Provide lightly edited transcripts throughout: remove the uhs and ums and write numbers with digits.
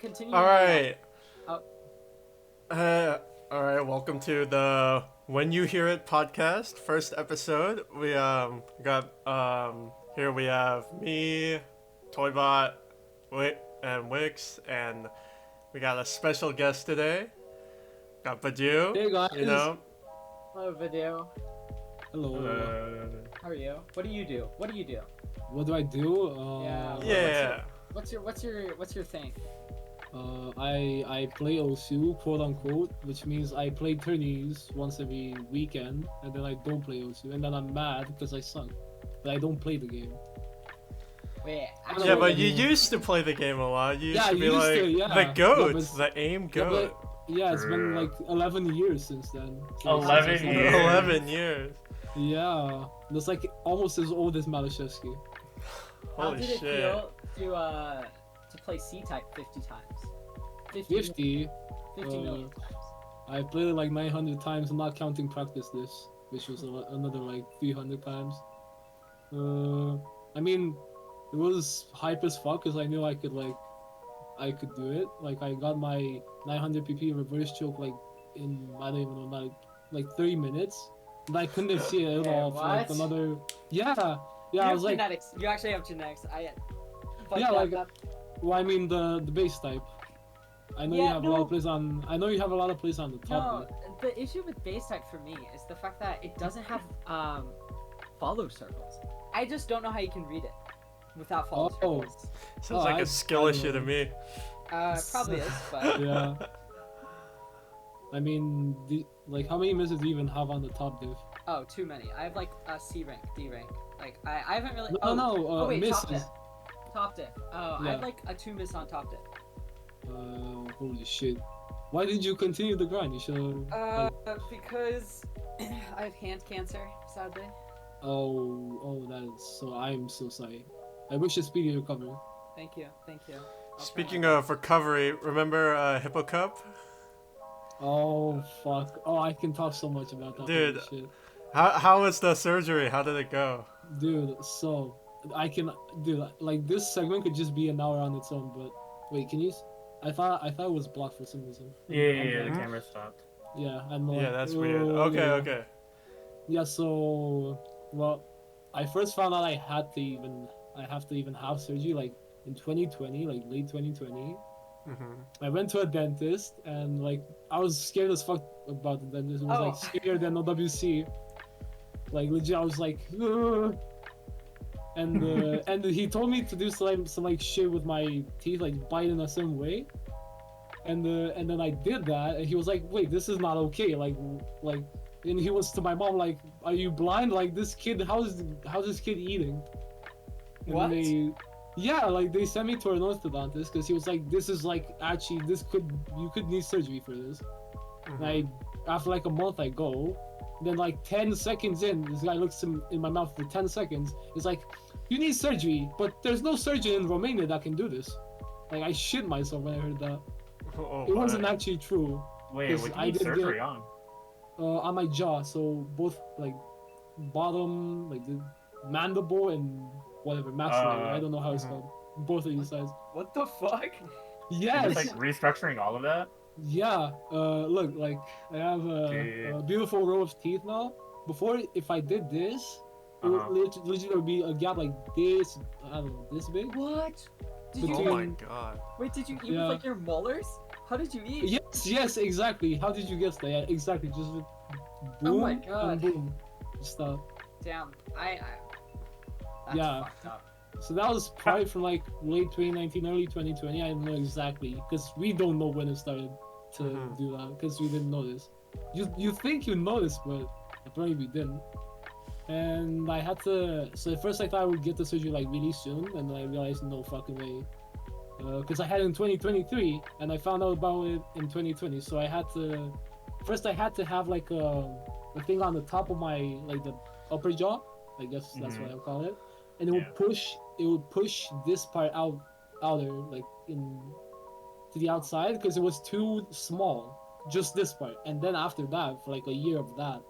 continue. All right. Oh, All right. Welcome to the When You Hear It podcast, first episode. We got here we have me, Toybot, and Wix, and we got a special guest today. Got Badeu. Hey guys. You know. hello, video. Hello. How are you? What do you do? What do you do? What do I do? Yeah. What's your thing? I play OSU, quote unquote, which means I play tourneys once every weekend, and then I don't play OSU, and then I'm mad because I suck, but I don't play the game. Wait, I actually, Yeah, know, but I you mean- used to play the game a lot. You used Yeah, to you be used like to, yeah. the goat, Yeah, the aim Yeah, goat. yeah, it's been like 11 years since then. Since 11 I started. years. 11 years. Yeah, that's like almost as old as Malashevsky. how Holy did it shit. feel to play C-type 50 times? 50. 50 million times. I played it like 900 times, not counting practice this, which was another like 300 times. I mean, it was hype as fuck because I knew I could do it. Like I got my 900 pp reverse choke like in I don't even know like 30 minutes, and I couldn't see it at all for like What? another. Yeah, You I have was like, genetics. You actually have genetics. But Yeah, like- that- well, I mean the base type. I know you Yeah, have a lot no. of plays on. I know you have a lot of plays on the top. no, lane. the issue with base type for me is the fact that it doesn't have follow circles. I just don't know how you can read it without follow Oh. circles. Sounds Oh, like I a skill don't issue to know. me. Probably is, but Yeah. I mean, like how many misses do you even have on the top div? oh, too many. I have like a C rank, D rank. Like I haven't really. No, wait, top misses. diff. Top diff. Oh, I Yeah. have like a 2 miss on top diff. Holy shit. Why did you continue the grind? You should. Because I have hand cancer, sadly. Oh, that is so. I'm so sorry. I wish you speedy recovery. Thank you. I'll try Speaking my of recovery, remember Hippo Cup? Oh fuck. Oh, I can talk so much about that. Dude. Holy shit. How was the surgery? How did it go? Dude, so dude, like this segment could just be an hour on its own. But wait, can you? I thought it was blocked for some reason. Yeah, the Mhm. camera stopped. Yeah, I'm Yeah, like, that's weird. oh, Okay, yeah. okay. Yeah, so well, I first found out I have to even have surgery like in 2020, like late 2020. hmm I went to a dentist and like I was scared as fuck about the dentist. It was like Oh. scarier than OWC. Like legit, I was like, "Ugh." and he told me to do some like shit with my teeth, like bite in a certain way. And then I did that, and he was like, "Wait, this is not okay." Like, and he was to my mom like, "Are you blind? Like this kid, how's this kid eating?" And What? Yeah, like they sent me to an orthodontist because he was like, "This is like actually you could need surgery for this." And I after like a month I go, then like 10 seconds in, this guy looks in my mouth for 10 seconds. He's like, "You need surgery, but there's no surgeon in Romania that can do this." Like I shit myself when I heard that. Oh, It wasn't my. actually true. Wait, Yes, what I did you did need surgery get- on? On my jaw, so both like bottom, like the mandible and whatever maxillary. I don't know how it's mhm. called. Both of these sides. What the fuck? You're Yes. just like restructuring all of that? Yeah. Look, like I have Dude. a beautiful row of teeth now. Before, if I did this, it would literally would be a gap like this. I don't know, this big. What? Did Between- you Oh my god. wait? Did you eat Yeah. with like your molars? How did you eat? Yes, exactly. How did you guess that? Yeah, exactly. Just with boom Oh my God. and boom. Stop. Damn. That's Yeah. fucked up. So that was probably from like late 2019, early 2020. I don't know exactly because we don't know when it started to Mhm. do that because we didn't notice. You think you noticed, but apparently we didn't. And I had to. So at first I thought I would get the surgery like really soon, and then I realized no fucking way. Because I had it in 2023, and I found out about it in 2020. So I had to. First I had to have like a thing on the top of my like the upper jaw. I guess that's what I would call it. And it would push this part outer like in to the outside because it was too small, just this part. And then after that, for like a year of that,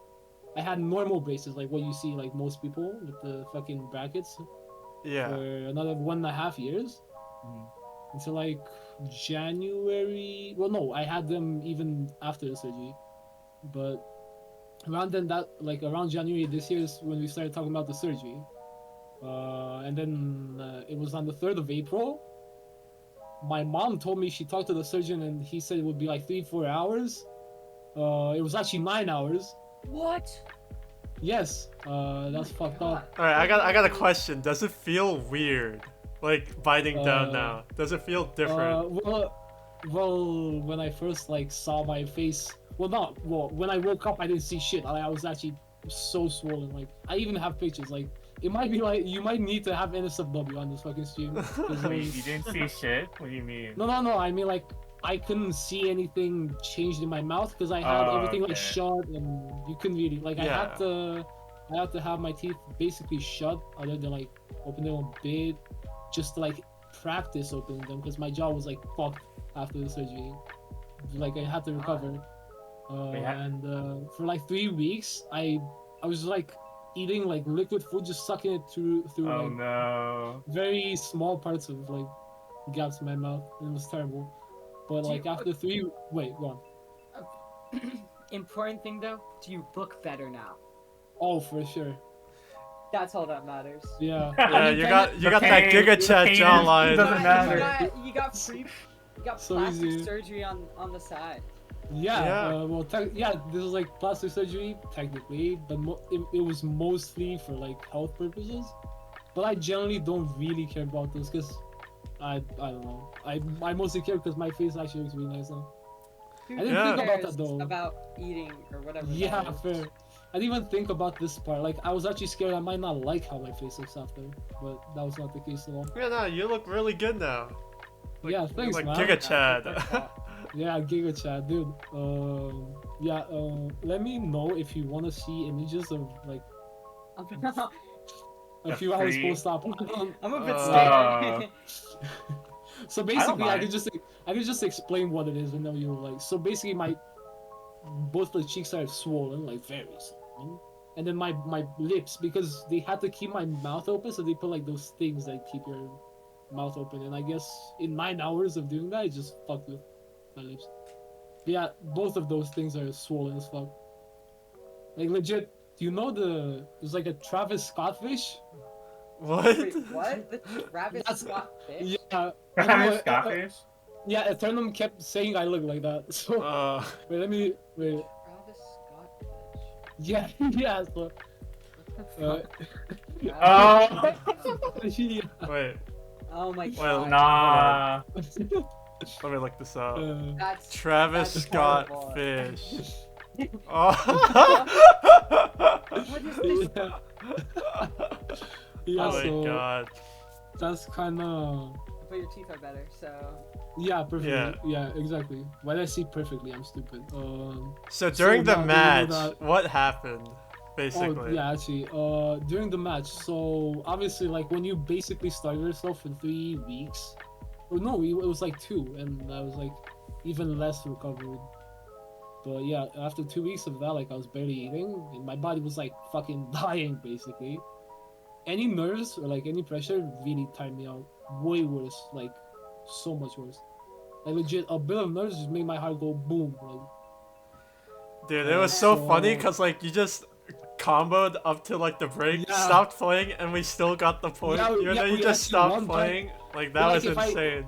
I had normal braces like what you see like most people with the fucking brackets Yeah. for another 1.5 years Mhm. until like January. Well, no, I had them even after the surgery, but around then around January this year is when we started talking about the surgery. And then it was on the 3rd of April. My mom told me she talked to the surgeon and he said it would be like 3-4 hours. It was actually 9 hours. What? Yes, that's my fucked God. up. All right, I got a question. Does it feel weird, like biting down Uh, now? Does it feel different? Well, when I first saw my face, when I woke up, I didn't see shit. I was actually so swollen. Like, I even have pictures. Like, it might be like you might need to have NSFW on this fucking stream. 'Cause it Wait, was- you didn't see shit? What do you mean? No. I mean, like, I couldn't see anything changed in my mouth because I had Oh, everything okay. shut, and you couldn't really I Yeah. had to have my teeth basically shut, other than like open them a bit, just to practice opening them because my jaw was fucked after the surgery. Like I had to recover, Yeah. and for 3 weeks, I was eating liquid food, just sucking it through Oh no. very small parts of gaps in my mouth. And it was terrible. But Do you- after 3, wait, go on. Important thing though, do you look better now? Oh, for sure. That's all that matters. Yeah. Yeah, I mean, you kinda- got that pain- Giga the Chat pain jawline. doesn't matter. You got So plastic easy. surgery on the side. Yeah. Yeah. Well, this was plastic surgery technically, but it was mostly for health purposes. But I generally don't really care about those because I don't know. I mostly care because my face actually looks really nice now. Who I didn't think about cares that, though. About eating or whatever. Yeah, that is? fair. I didn't even think about this part. I was actually scared I might not like how my face looks after, but that was not the case at all. Yeah, no, you look really good now. Yeah, thanks, Like man. Giga Chad. Yeah, Giga Chat, dude. Yeah. Let me know if you want to see images of a few hours free- post-op. I'm a bit Uh, scared. So basically, I mind. could just explain what it is, and then you So basically, both the cheeks are swollen, very swollen, and then my lips, because they had to keep my mouth open, so they put those things that keep your mouth open, and I guess in 9 hours of doing that, it just fucked with my lips. But yeah, both of those things are swollen as fuck. Legit. Do you know there's a Travis Scott fish? What? Wait, what? The Travis That's- Scott fish? Yeah. Travis Scottish? Yeah, Eternum kept saying I look like that. So wait, let me wait. Travis Scott fish. Yeah, yeah. So, What the fuck? Oh! yeah. Wait, Oh my Well, god. Nah. let me look this up. That's Travis that's Scott horrible. fish. Oh. What is this? Yeah, Oh my so god. that's kind of But your teeth are better, so. yeah, perfectly. Yeah. Yeah, exactly. Why did I see perfectly? I'm stupid. So during the now, match, that- what happened? Basically. Oh yeah, actually, during the match. So obviously, when you basically started yourself for 3 weeks, or no, it was 2, and I was even less recovered. But yeah, after 2 weeks of that, I was barely eating, and my body was fucking dying basically. Any nerves or any pressure really tired me out. Way worse, so much worse. Legit, a bit of nerves just made my heart go boom. Dude, it was so So- funny because you just comboed up to the break, Yeah. stopped playing, and we still got the point. Yeah, Even though we you just actually stopped won, but- playing, that but, was if I- insane.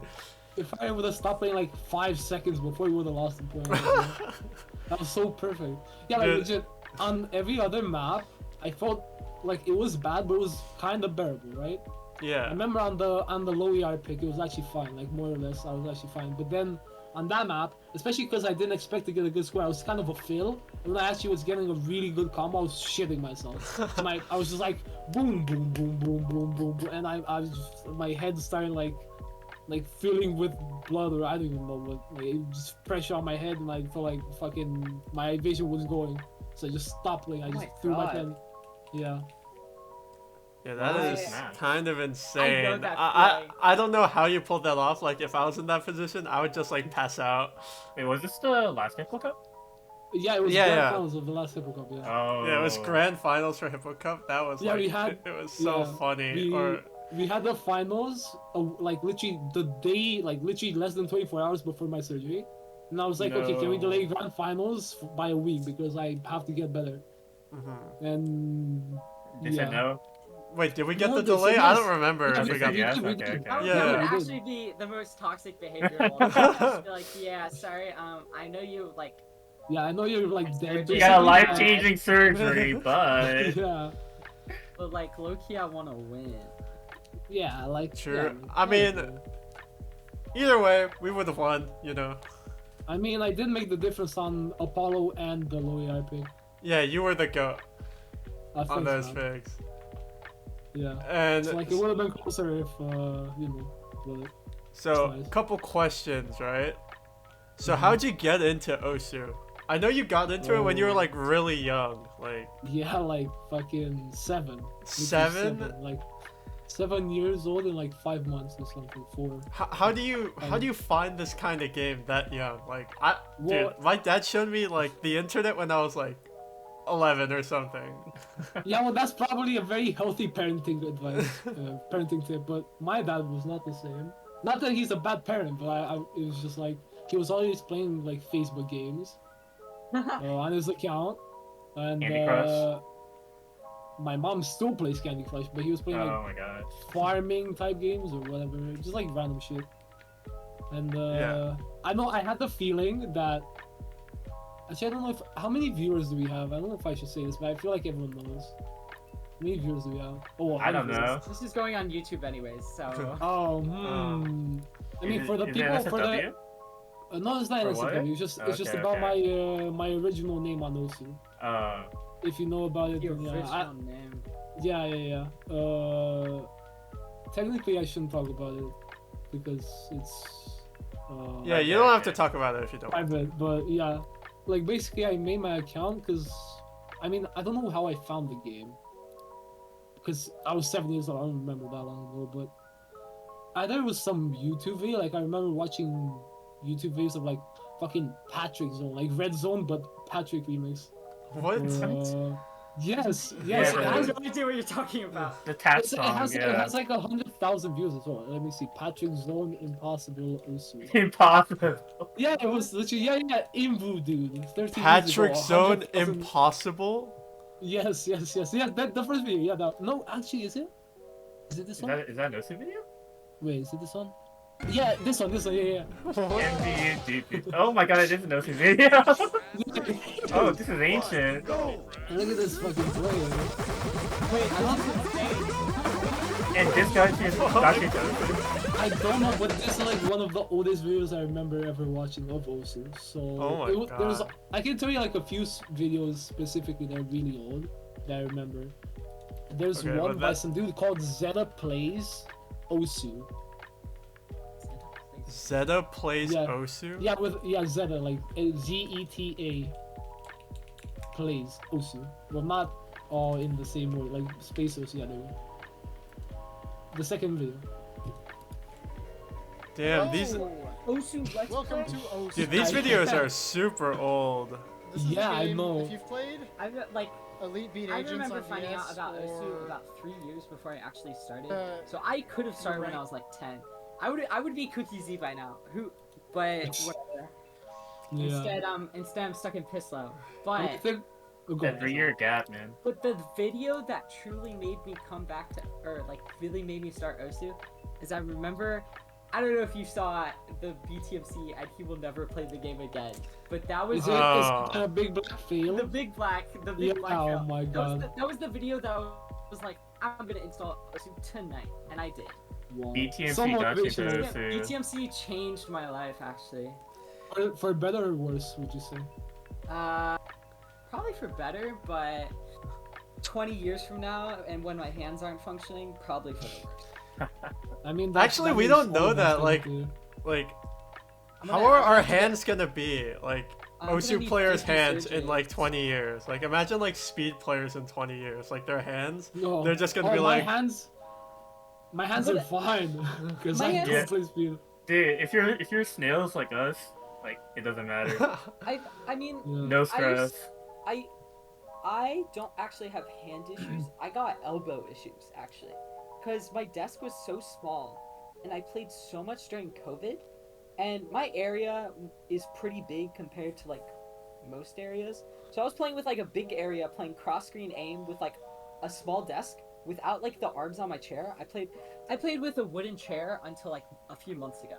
If I would have stopped playing 5 seconds before, we would have lost the point. That was so perfect. Yeah, Dude. legit. On every other map, I felt it was bad, but it was kind of bearable, right? I Yeah. remember on the WYHI pick, it was actually fine. More or less, I was actually fine. But then on that map, especially because I didn't expect to get a good score, I was kind of a fail. And when I actually was getting a really good combo, I was shitting myself. And I was just boom, boom, boom, boom, boom, boom, boom, and I was just, my head started filling with blood, or I don't even know what. It just pressure on my head, and I felt fucking my vision was going. So I just stopped playing. I just my threw my God. pen. Yeah. Yeah, that Why- is kind of insane. that I feeling. don't know how you pulled that off. If I was in that position, I would just pass out. Wait, was this the last Nickel Cup? Yeah, it was Yeah, grand yeah. finals of the last Hippo Cup. Yeah. Oh. Yeah, it was grand finals for Hippo Cup. That was Yeah, we had- it was so yeah, funny. we- Or we had the finals, like literally the day, like literally less than 24 hours before my surgery. And I was like, okay, can we No. delay grand finals by a week because I have to get better? Mhm. And They yeah. said no. Wait, did we get No, the they said delay? I yes. don't remember Yeah, if we got. yes? we Okay, did. okay. That, Yeah. that would we did. actually be the most toxic behavior of all time. Just be like, yeah, sorry, I know you like. Yeah, I know you're like dead. You You got a basically, life-changing surgery, but yeah, But like low key, I want to win. yeah, like Sure. yeah, I mean, whatever. either way, we would have won. You know. I mean, I did make the difference on Apollo and the WYHI pick. Yeah, you were the goat I on think those so. picks. Yeah. And So like it would have been closer if you know. But so, nice. couple questions, right? So, Mhm. how'd you get into Osu? I know you got into it when you were Oh. like really young, like yeah, like fucking 7. Literally 7. Like 7 years old in like 5 months or something. 4. How do you find this kind of game that young? Like Well- dude, my dad showed me like the internet when I was like 11 or something. Yeah, well, that's probably a very healthy parenting advice, parenting tip. But my dad was not the same. Not that he's a bad parent, but it was just like he was always playing like Facebook games on his account, and Candy Crush? my mom still plays Candy Crush, but he was playing oh like my god. farming type games or whatever, just like random shit. And Yeah. I know I had the feeling that. Actually, I don't know if how many viewers do we have. I don't know if I should say this, but I feel like everyone knows. How many viewers do we have? Oh, I don't 100 know. This is going on YouTube anyways, so. Oh, I mean, for the people, for the no, it's not For SFW. what? It's just Okay, about okay. my original name on Osu. If you know about it, Your then original name. yeah. Technically, I shouldn't talk about it because it's Yeah, you don't have to talk about it if you don't. private. But yeah, like basically, I made my account because I mean I don't know how I found the game because I was 7 years old. I don't remember that long ago, but either it was some YouTube video. Like I remember watching YouTube videos of like fucking Patrick Zone, like Red Zone, but Patrick remix. What? Yes, Yeah, yes. but It I has, have no idea what you're talking about. The tap it song, has yeah. like 100,000 views as well. Let me see. Patrick Zone Impossible Osu. Impossible. Yeah, it was literally yeah. Imbu, dude. 13 years Patrick ago, Zone 100,000 Impossible? Yes. Yeah, that the first video. Yeah, that. No, actually, is it? Is it this one? Is that an OC video? Wait, is it this one? Yeah, this one. Yeah. MVU. Oh my god, it is an OC video. Oh, this is ancient. And look at this fucking player. Wait, I love this game. And this guy is Dr. Joseph. I don't know, but this is like one of the oldest videos I remember ever watching of Osu. So Oh my there was, God. I can tell you like a few videos specifically that are really old that I remember. There's Okay, one but by that- some dude called Zeta Plays Osu. Zeta plays Yeah. Osu? Yeah, Zeta like Zeta plays Osu. Well, not all in the same word, like space Osu. Yeah, there we go. The second video. Damn, these Osu, let's Welcome play. to OC. dude, these videos are super old. This is a Yeah, I game, know. If you've played I've like Elite Beat I Agents remember on finding DS out about or, Osu about 3 years before I actually started. Uh, So I could have started when right. I was like 10. I would be Cookie Z by now. But whatever. Yeah. Instead I'm stuck in Pislow. I But think. Oh, go That on. 3-year gap, man. the video that truly made me come back to, or like really made me start Osu, is I remember, I don't know if you saw the BTMC and he will never play the game again, but that was Is it Oh. is a big black fail? the big black Yeah, fail. oh my God. That was the video that was like, I'm gonna install Osu tonight, and I did. Wow. BTMC So got you motivational. to Osu. BTMC changed my life actually. For better or worse, would you say? Probably for better, but 20 years from now, and when my hands aren't functioning, probably for the worse. I mean, Actually, that we makes don't know all of us that, think, like- dude. Like, I'm how gonna- are I'm our gonna get- hands gonna be? Like, I'm gonna Osu need players' 50 hands in surgeries. like 20 years. Like, imagine like speed players in 20 years. Like, their hands, No. they're just gonna Oh, be like, my hands are fine because My I hands- don't play speed. Dude, if you're snails like us, like it doesn't matter. I mean, Yeah. No stress. I don't actually have hand issues. I got elbow issues actually, because my desk was so small, and I played so much during COVID, and my area is pretty big compared to like most areas. So I was playing with like a big area, playing cross screen aim with like a small desk without like the arms on my chair. I played with a wooden chair until like a few months ago.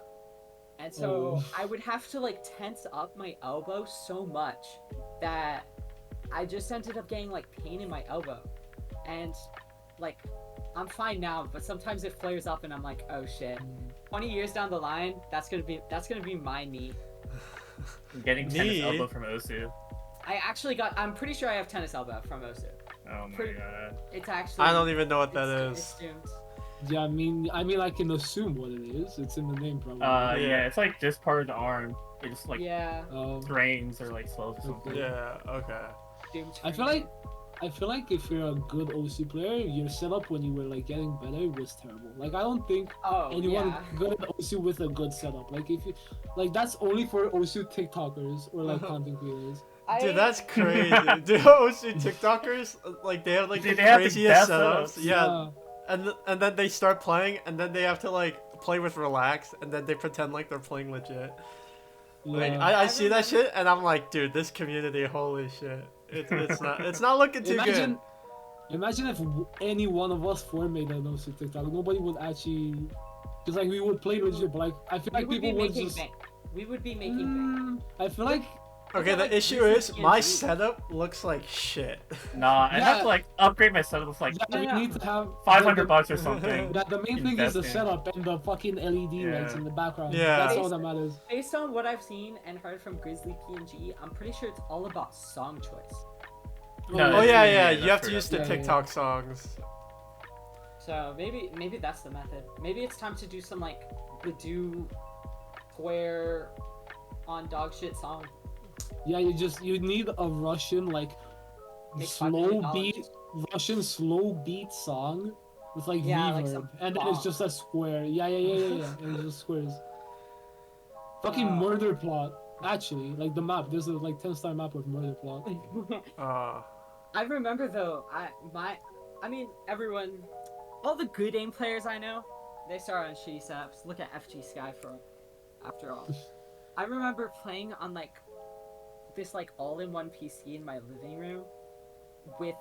And so I would have to like tense up my elbow so much that I just ended up getting like pain in my elbow. And like I'm fine now, but sometimes it flares up and I'm like, oh shit. 20 years down the line, that's gonna be my knee. Getting tennis elbow from Osu. I'm pretty sure I have tennis elbow from Osu. Oh my god. It's actually I don't even know what that is. It's doomed. Yeah, I mean, I can assume what it is. It's in the name, probably. Yeah, it's like just part of the arm. It just like drains or like swells or something. Yeah, okay. Doomed I feel like if you're a good OC player, your setup when you were like getting better was terrible. Like I don't think anyone good at OC with a good setup. Like if you like that's only for OC TikTokers or like content creators. Dude, that's crazy. Dude, OC TikTokers like they have like the craziest setups. Yeah. And then they start playing, and then they have to like play with relax, and then they pretend like they're playing legit. Like I see that shit, and I'm like, dude, this community, holy shit, it's not looking too good. Imagine if any one of us four made a no TikTok, nobody would actually, because like we would play legit, but like I feel like people would just. We would be making bank. I feel like. Okay, the issue is my setup looks like shit. Nah, I have to like upgrade my setup with like you need to have $500 or something. The main thing is the setup and the fucking LED lights in the background. Yeah. That's all that matters. Based on what I've seen and heard from Grizzly PNG, I'm pretty sure it's all about song choice. No, yeah, you have to use the TikTok songs. So maybe that's the method. Maybe it's time to do some like badeu square on dog shit song. Yeah, you need a Russian like slow beat song with like reverb, like and then it's just a square. Yeah, and it's just squares. Fucking murder plot. Actually, like the map, there's a like 10-star map with murder plot. I remember though, I mean everyone, all the good aim players I know, they start on shitty setups. Look at FG Sky for, after all. I remember playing on like this like all-in-one PC in my living room with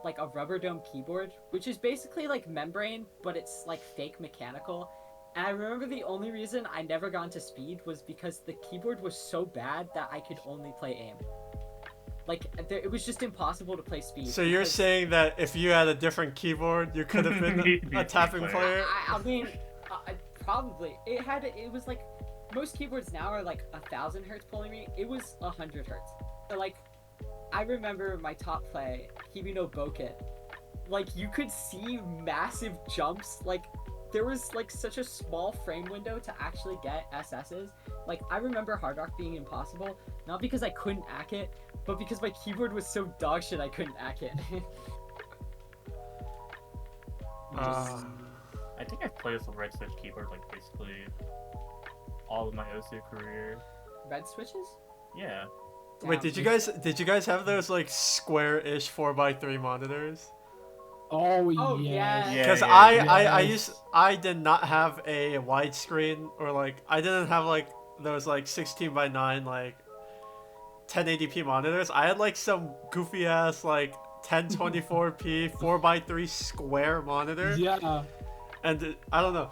like a rubber dome keyboard, which is basically like membrane, but it's like fake mechanical. And I remember the only reason I never got into speed was because the keyboard was so bad that I could only play aim. Like, it was just impossible to play speed. So you're saying that if you had a different keyboard, you could have been a tapping player? I mean, probably. It was like, most keyboards now are like 1,000 hertz polling rate. It was 100 hertz. So like, I remember my top play, Hibino Bokit. Like, you could see massive jumps. Like, there was like such a small frame window to actually get SS's. Like, I remember Hard Rock being impossible, not because I couldn't hack it, but because my keyboard was so dog shit I couldn't hack it. I think I've played with a red switch keyboard like basically all of my OSU career. Red switches? Yeah. Damn. Wait, did you guys have those like square-ish 4x3 monitors? Oh yeah. Because I did not have a widescreen, or like I didn't have like those like 16:9 like 1080p monitors. I had like some goofy ass like 1024p 4x3 square monitor. Yeah. And I don't know,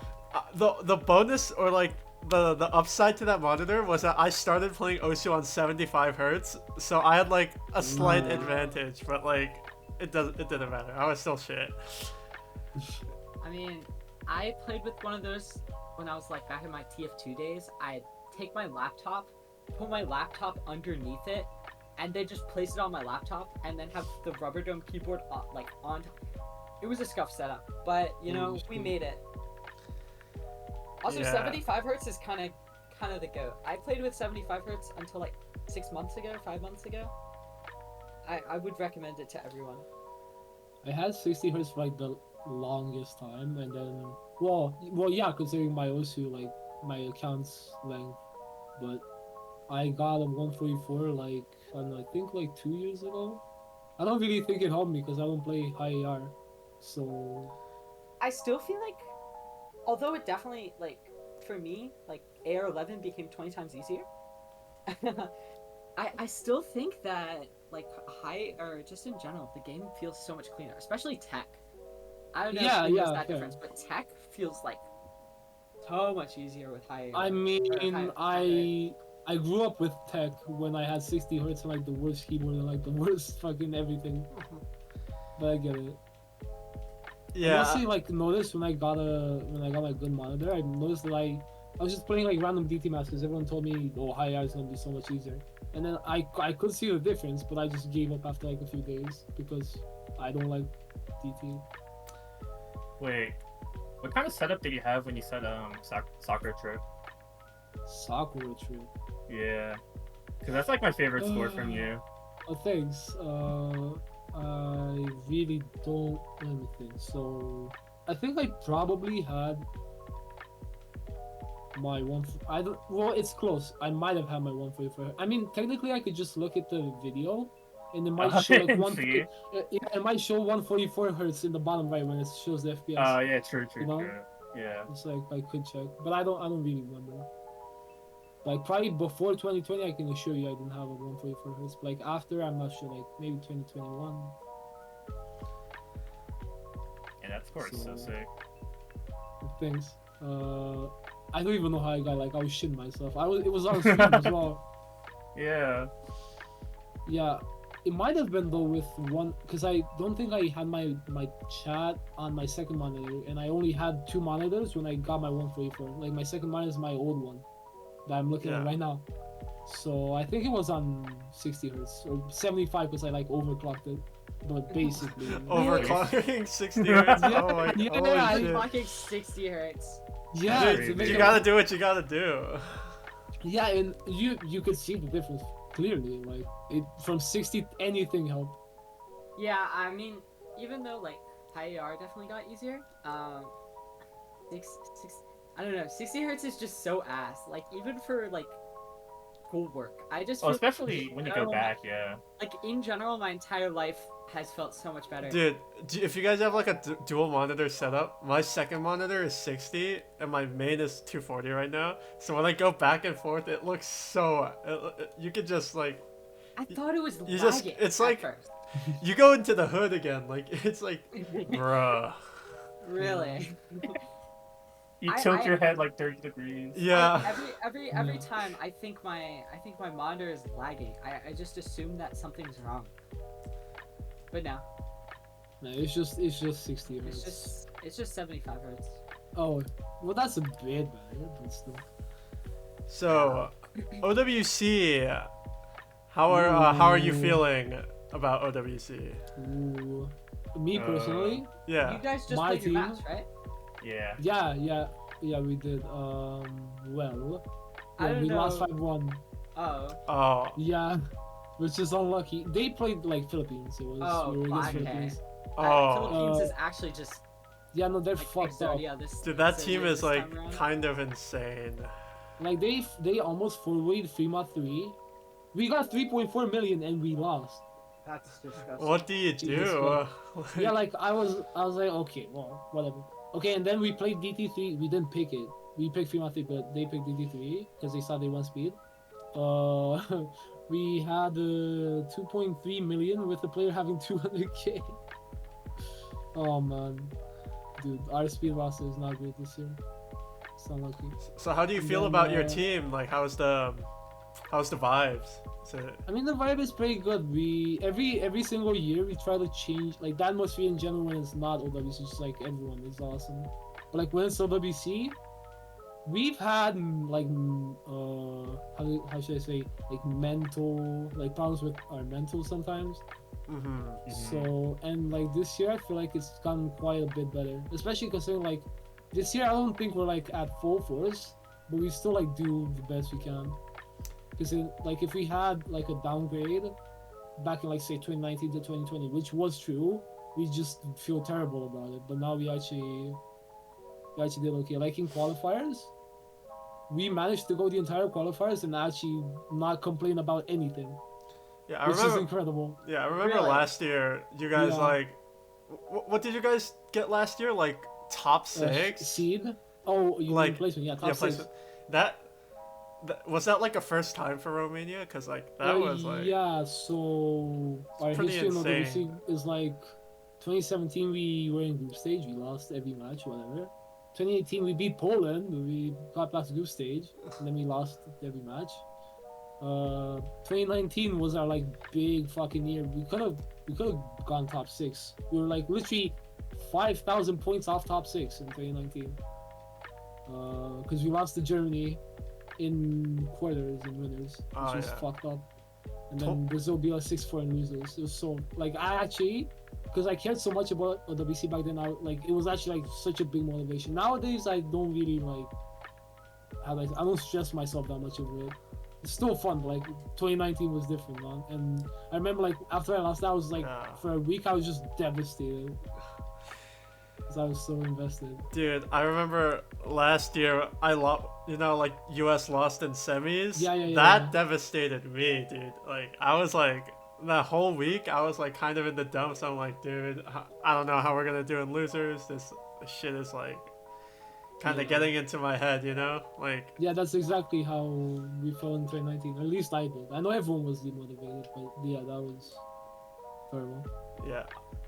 the bonus or like the upside to that monitor was that I started playing OSU on 75 hertz, so I had like a slight advantage, but like it didn't matter. I was still shit. I mean, I played with one of those when I was like back in my TF2 days. I'd take my laptop, put my laptop underneath it, and then just place it on my laptop, and then have the rubber dome keyboard like on. It was a scuff setup, but you know, we made it. Also, 75 hertz is kind of the goat. I played with 75 hertz until like 5 months ago. I would recommend it to everyone. I had 60 hertz for like the longest time, and then well yeah, considering my OSU like my account's length, but I got a 144 like I think like 2 years ago. I don't really think it helped me because I don't play high AR, so. I still feel like, although it definitely, like, for me, like, AR11 became 20 times easier, I still think that, like, or just in general, the game feels so much cleaner, especially tech. I don't know Yeah, if there's yeah, that fair. difference, but tech feels, like, so much easier with high I or mean, high I grew up with tech when I had 60 hertz and like the worst keyboard and like the worst fucking everything. But I get it. I Yeah. mostly like noticed when I got my good monitor, I noticed that I was just playing like random DT maps because everyone told me, oh, high R is gonna be so much easier. And then I could see the difference, but I just gave up after like a few days because I don't like DT. Wait, what kind of setup did you have when you said soccer trip? Sakura trip. Yeah, because that's like my favorite score from you. Oh, thanks. I really don't. Let me think. So, I think I probably had my one. I don't. Well, it's close. I might have had my 144. I mean, technically, I could just look at the video, and it might show like one. See? It might show 144 hertz in the bottom right when it shows the FPS. Oh yeah, true, You know? true. Yeah. It's like I could check, but I don't really remember. Like probably before 2020, I can assure you I didn't have a 144 hertz. But like after, I'm not sure. Like maybe 2021. And that score is so sick. Thanks. I don't even know how I got. Like I was shitting myself. It was on stream as well. Yeah. Yeah. It might have been though with one, because I don't think I had my chat on my second monitor, and I only had 2 monitors when I got my 144. Like my second monitor is my old one that I'm looking at right now. So I think it was on 60 hertz or 75 because I like overclocked it. But basically, overclocking 60 hertz. Oh my god! overclocking 60 hertz. Yeah, dude, you gotta do what you gotta do. Yeah, and you could see the difference clearly. Like it from 60, anything helped. Yeah, I mean, even though like high AR definitely got easier, I don't know, 60 hertz is just so ass. Like even for like schoolwork, I just feel especially when you go back, yeah. Like in general, my entire life has felt so much better. Dude, if you guys have like a dual monitor setup, my second monitor is 60 and my main is 240 right now. So when I go back and forth, it looks so. You could just like. I thought it was lagging. It's like first. You go into the hood again. Like it's like, bruh. Really. You tilt your head like 30 degrees. Yeah. Every time I think my monitor is lagging. I just assume that something's wrong. But no. No, it's just 60 hertz. It's just 75 hertz. Oh, well that's a bit better, but still. So, OWC. How are you feeling about OWC? Ooh. Me personally? Yeah. You guys just My played your team? match, right? Yeah. Yeah, we did. Well, I don't we know. lost 5-1. Oh. Yeah, which is unlucky. They played like Philippines. It was we were against Philippines. Philippines is actually just. Yeah, no, they're like, fucked up. Dude, that team is like kind of insane. Like they almost forwarded FEMA 3. We got 3.4 million and we lost. That's disgusting. What do you do? Yeah, like I was like, okay, well, whatever. Okay, and then we played DT3. We didn't pick it. We picked FEMA 3, but they picked DT3 because they saw they won speed. We had 2.3 million with the player having 200k. Oh man, dude, our speed roster is not great this year. It's unlucky. So how do you feel about your team? Like, how's the vibes? I mean, the vibe is pretty good. We every single year we try to change like the atmosphere in general when it's not OWC. Just like everyone is awesome, but like when it's OWC, we've had like how should I say, like mental problems with our mental sometimes. So and like this year I feel like it's gotten quite a bit better, especially considering like this year I don't think we're like at full force, but we still like do the best we can. Because like if we had like a downgrade back in like say 2019 to 2020, which was true, we just feel terrible about it. But now we actually did okay. Like in qualifiers, we managed to go the entire qualifiers and actually not complain about anything. Yeah, which is incredible. Yeah, I remember last year you guys like, what did you guys get last year? Like top 6. seed. Oh, you Like, mean placement? Yeah, top yeah, 6. placement. That was that like a first time for Romania? Because like that was like Yeah, so our pretty history in insane. WC is like 2017 we were in group stage, we lost every match, whatever. 2018 we beat Poland, we got past group stage, and then we lost every match. 2019 was our like big fucking year. We could have gone top 6. We were like literally 5,000 points off top 6 in 2019. Because we lost to Germany in quarters and winners, which Oh, was yeah. fucked up. And then Brazil beat us 6-4 and losers. It was so like I actually, because I cared so much about WC back then, it was actually like such a big motivation. Nowadays I don't really like I don't stress myself that much over it. It's still fun, but like 2019 was different, man. And I remember like after I lost that, I was like Yeah. for a week I was just devastated. Because I was so invested. Dude, I remember last year I lost, like US lost in semis. Yeah. That devastated me, dude. Like I was like that whole week I was like kind of in the dumps. I'm like, dude, I don't know how we're gonna do in losers. This shit is like kind of Yeah. getting into my head, like. Yeah, that's exactly how we felt in 2019. At least I did. I know everyone was demotivated, but yeah, that was terrible. Yeah.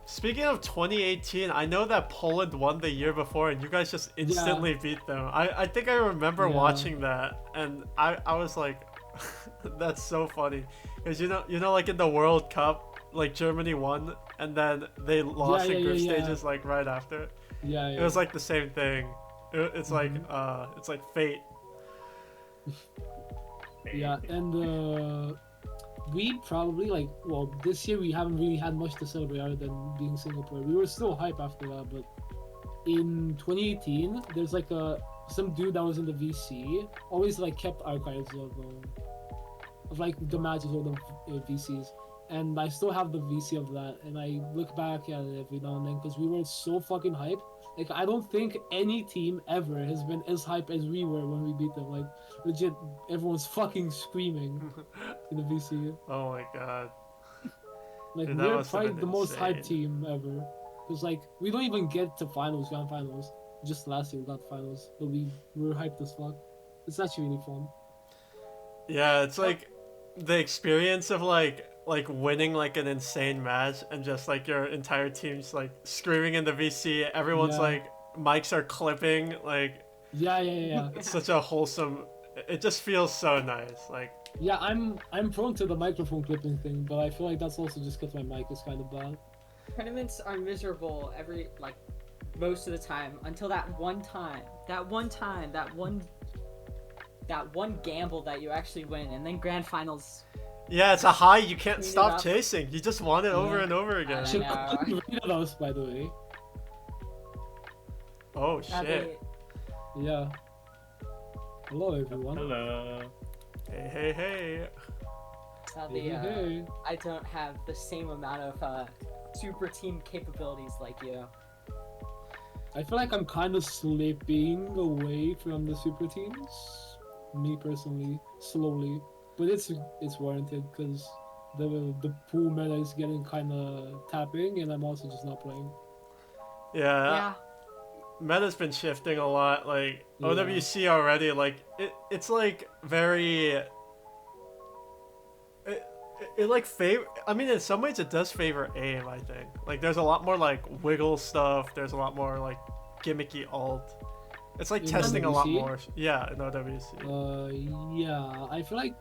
Speaking of 2018, I know that Poland won the year before and you guys just instantly beat them. I think I remember Yeah. watching that and I was like, that's so funny. Because like in the World Cup, like Germany won and then they lost in group stages like right after. Yeah. It was like the same thing. It's like it's like fate. Yeah, and we probably this year we haven't really had much to celebrate other than being Singapore. We were still hype after that, but in 2018 there's like some dude that was in the VC always like kept archives of like the matches or the VCs, and I still have the VC of that, and I look back at it every now and then because we were so fucking hype. Like I don't think any team ever has been as hype as we were when we beat them. Like legit, everyone's fucking screaming in the VC. Oh my god. Like Dude, that we're must have probably been the most hyped insane. team ever. Cause like we don't even get to finals, grand finals. Just last year we got to finals, but we were hyped as fuck. It's actually really fun. Yeah, it's like the experience of like winning like an insane match and just like your entire team's like screaming in the VC. Everyone's Yeah. like mics are clipping. Like Yeah. it's such a wholesome. It just feels so nice. Like Yeah, I'm prone to the microphone clipping thing, but I feel like that's also just because my mic is kind of bad. Tournaments are miserable most of the time until that one gamble that you actually win, and then grand finals. yeah, it's a high you can't Clean it stop up. chasing. You just want it over Yeah. and over again. I Should know. rated us, by the way. Oh Now shit. Yeah. Hello, everyone. Hello. Hey. Hey. I don't have the same amount of super team capabilities like you. I feel like I'm kind of slipping away from the super teams. Me personally, slowly, but it's warranted because the pool meta is getting kind of tapping, and I'm also just not playing. Yeah. Meta's been shifting a lot. Like Yeah. OWC already. Like it's like very. It like favor. I mean, in some ways, it does favor aim. I think. Like, there's a lot more like wiggle stuff. There's a lot more like gimmicky alt. It's like In testing a lot OWC? more. Yeah, in OWC. Yeah, I feel like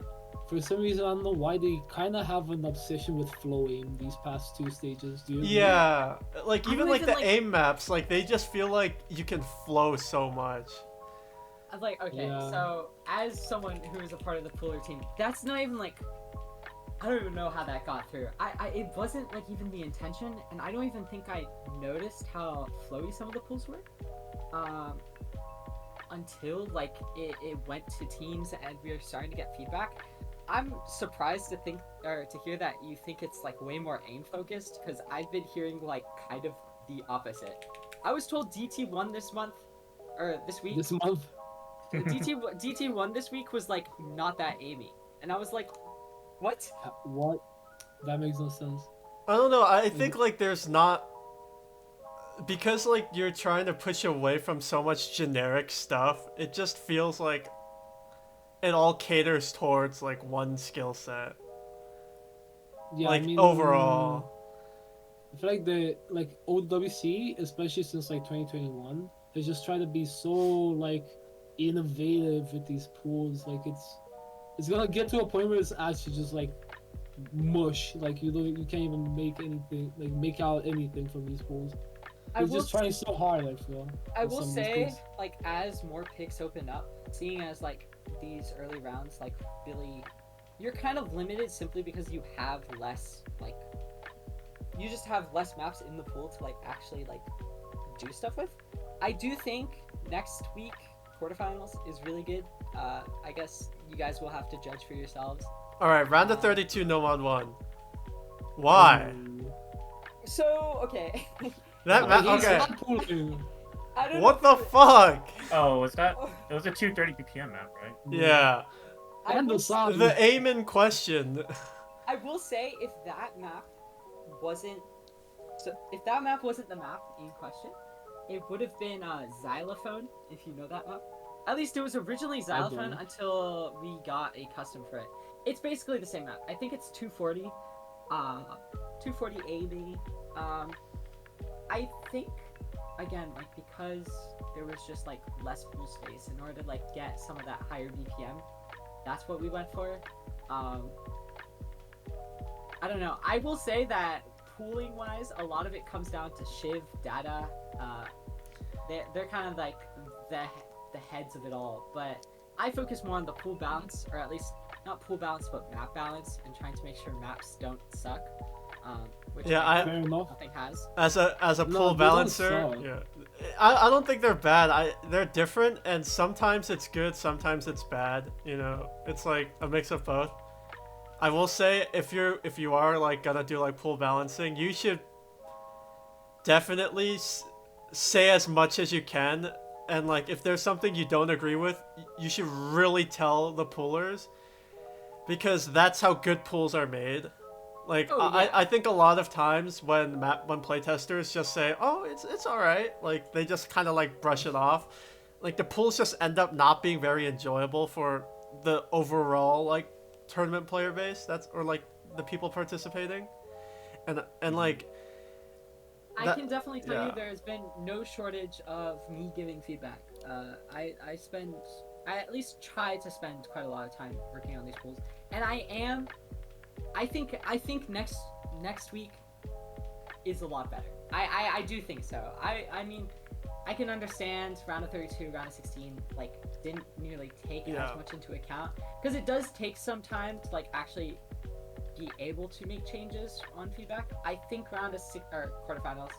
for some reason I don't know why they kind of have an obsession with flow aim these past two stages. Do you agree? Yeah, like I even don't like even, the like- aim maps, like they just feel like you can flow so much. I'm like, okay, Yeah. so as someone who is a part of the pooler team, that's not even like, I don't even know how that got through. It wasn't like even the intention, and I don't even think I noticed how flowy some of the pools were, until like it went to teams and we were starting to get feedback. I'm surprised to hear that you think it's like way more aim focused, because I've been hearing like kind of the opposite. I was told DT won this month, or this week. This month. The DT one this week was like not that aimy, and I was like, what? What? That makes no sense. I don't know. I think like there's not because like you're trying to push away from so much generic stuff, it just feels like it all caters towards like one skill set. Yeah, Like I mean, overall. I feel like the OWC, especially since like 2021, has just tried to be so like innovative with these pools. Like it's gonna get to a point where it's actually just like mush. Like you can't even make anything, like make out anything from these pools. I They're will just trying so hard. I feel. I with will some of these say, pools. like, as more picks open up, seeing as like these early rounds, like really, you're kind of limited simply because you have less, like, you just have less maps in the pool to like actually like do stuff with. I do think next week quarterfinals is really good. I guess you guys will have to judge for yourselves. All right, round of 32, no mod one. Why? Ooh. So okay, That Like, he's okay. not pooling. I don't What know the if fuck? Oh, was that? It was a 230 BPM map, right? Yeah. I And will, the sound. The aim in question. I will say if that map wasn't if that map wasn't the map in question, it would have been Xylophone, if you know that map. At least it was originally Xylophone don't. until we got a custom for it. It's basically the same map. I think it's 240, 240A maybe. I think again like because there was just like less pool space in order to like get some of that higher BPM. That's what we went for. I don't know. I will say that pooling wise, a lot of it comes down to Shiv, Data. They're kind of like the heads of it all. But I focus more on the pool balance, or at least not pool balance, but map balance, and trying to make sure maps don't suck. Which Yeah, Fair enough. nothing has. as a No, pool they don't balancer, suck. yeah. I don't think they're bad. They're different, and sometimes it's good, sometimes it's bad. You know, it's like a mix of both. I will say if you are like gonna do like pool balancing, you should definitely say as much as you can, and like if there's something you don't agree with, you should really tell the poolers, because that's how good pools are made. Like Oh, yeah. I think a lot of times when playtesters just say, oh, it's all right, like they just kind of like brush it off, like the pools just end up not being very enjoyable for the overall like tournament player base, that's, or like the people participating, and like I that- can definitely tell yeah. you there's been no shortage of me giving feedback. I at least try to spend quite a lot of time working on these pools, and I think next week is a lot better. I do think so. I mean, I can understand round of 32, round of 16, like didn't nearly take Yeah. as much into account, because it does take some time to like actually be able to make changes on feedback. I think round of six or quarterfinals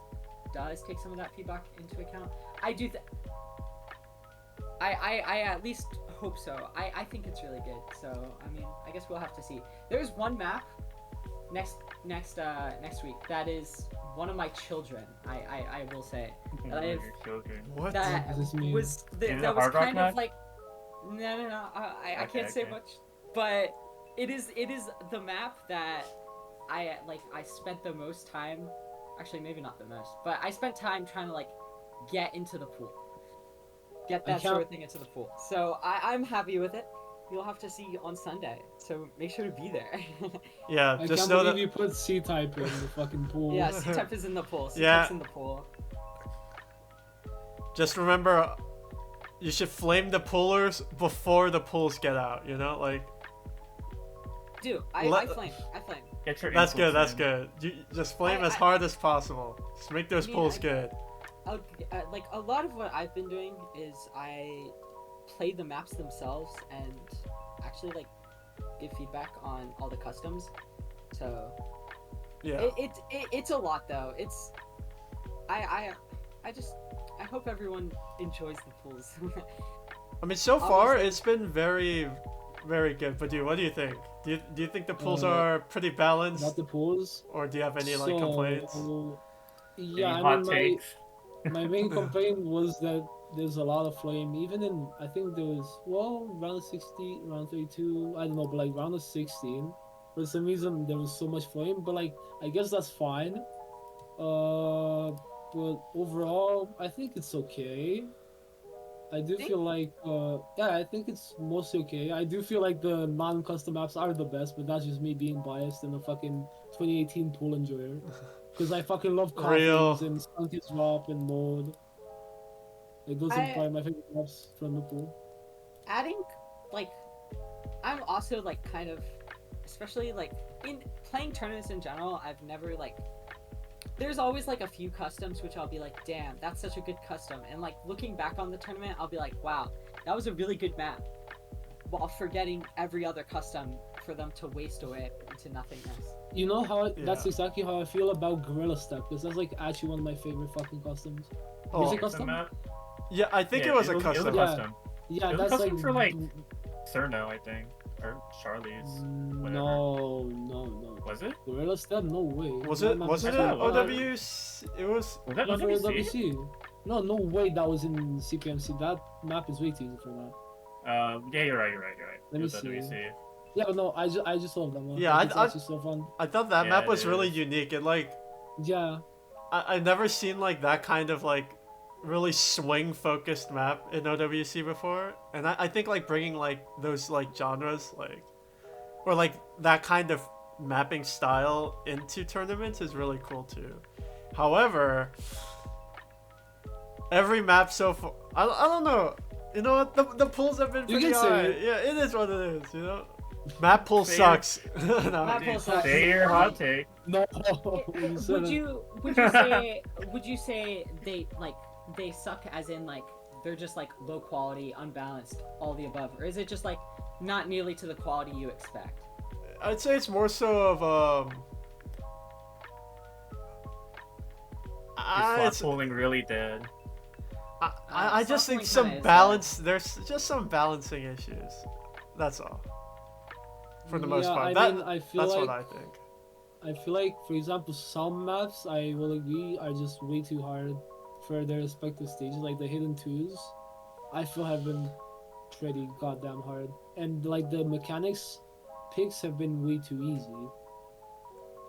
does take some of that feedback into account. I do. I at least hope so. I think it's really good. So I mean, I guess we'll have to see. There's one map next week that is one of my children. I will say that Your children. What? that does this mean? was Is it that a was Hard Rock kind map? of like no. I Okay, can't say okay. much, but it is the map that I spent the most time. Actually, maybe not the most, but I spent time trying to like get into the pool, get that sort of thing into the pool. So I'm happy with it. You'll have to see on Sunday, so make sure to be there. Yeah, I just can't know believe that. you put C-type in the fucking pool. Yeah, C-Type is in the pool. C-Type's Yeah. in the pool. Just remember, you should flame the poolers before the pools get out. You know, like Dude, I flame. Get your that's good. inputs That's in. good. You just flame as I- hard as possible. Just make those I mean, pools I- good. Like a lot of what I've been doing is I play the maps themselves and actually like give feedback on all the customs. So Yeah. it's a lot though. It's I hope everyone enjoys the pools. I mean, so far obviously- it's been very, very good. But what do you think? Do you think the pools Uh, are pretty balanced, Not the pools. or do you have any like complaints? Yeah, Any I hot mean, takes? my main complaint was that there's a lot of flame. Even in, I think there was, well, round 60, round 32, I don't know, but like round of 16, for some reason there was so much flame. But like, I guess that's fine. but overall, I think it's okay. I do Think- feel like, yeah, I think it's mostly okay. I do feel like the non-custom maps are the best, but that's just me being biased and a fucking 2018 pool enjoyer. Because I fucking love Real. coffins and Sunki's Drop and Mode. Like, those are I probably my favorite maps from the pool. adding like I'm also like kind of, especially like in playing tournaments in general, I've never like there's always like a few customs which I'll be like, damn, that's such a good custom, and like looking back on the tournament I'll be like, wow, that was a really good map, while forgetting every other custom for them to waste away into nothingness. You know how that's Yeah. exactly how I feel about Gorilla Step, because that's like actually one of my favorite fucking customs. Oh, Is it Custom custom? map? yeah, I think Yeah, it was a It was a custom. Yeah. custom. Yeah, It was that's custom like for, like, Cerno, I think. Or Charlie's. Whatever. no. Was it? Gorilla Step? No way. Was That it? map Wasn't is it I thought it was. OWC? It was. Was that not for OWC? WC. No way that was in CPMC. That map is way too easy for that. Yeah, you're right. Let It me was see. WC. Yeah, but no, I just love that one. Yeah, Like, it's I- actually so fun. I thought that Yeah, map it was really is. unique and like Yeah, I've never seen like that kind of like really swing focused map in OWC before, and I think like bringing like those like genres like or like that kind of mapping style into tournaments is really cool too. However, every map so far, I don't know. You know what? The pools have been You pretty can say high. it. Yeah, it is what it is. You know, map pool Say it. sucks. No. Map pool sucks. Say your hot take. no. you said would it. you say they suck as in like they're just like low quality, unbalanced, all the above, or is it just like not nearly to the quality you expect? I'd say it's more so of Is it's, slot pooling really dead? I just slot think pooling some kinda is balance. There's just some balancing issues. That's all. For the most Yeah, part, I mean, I feel that's like what I think. I feel like, for example, some maps I will agree are just way too hard for their respective stages. Like the hidden twos, I feel have been pretty goddamn hard, and like the mechanics picks have been way too easy.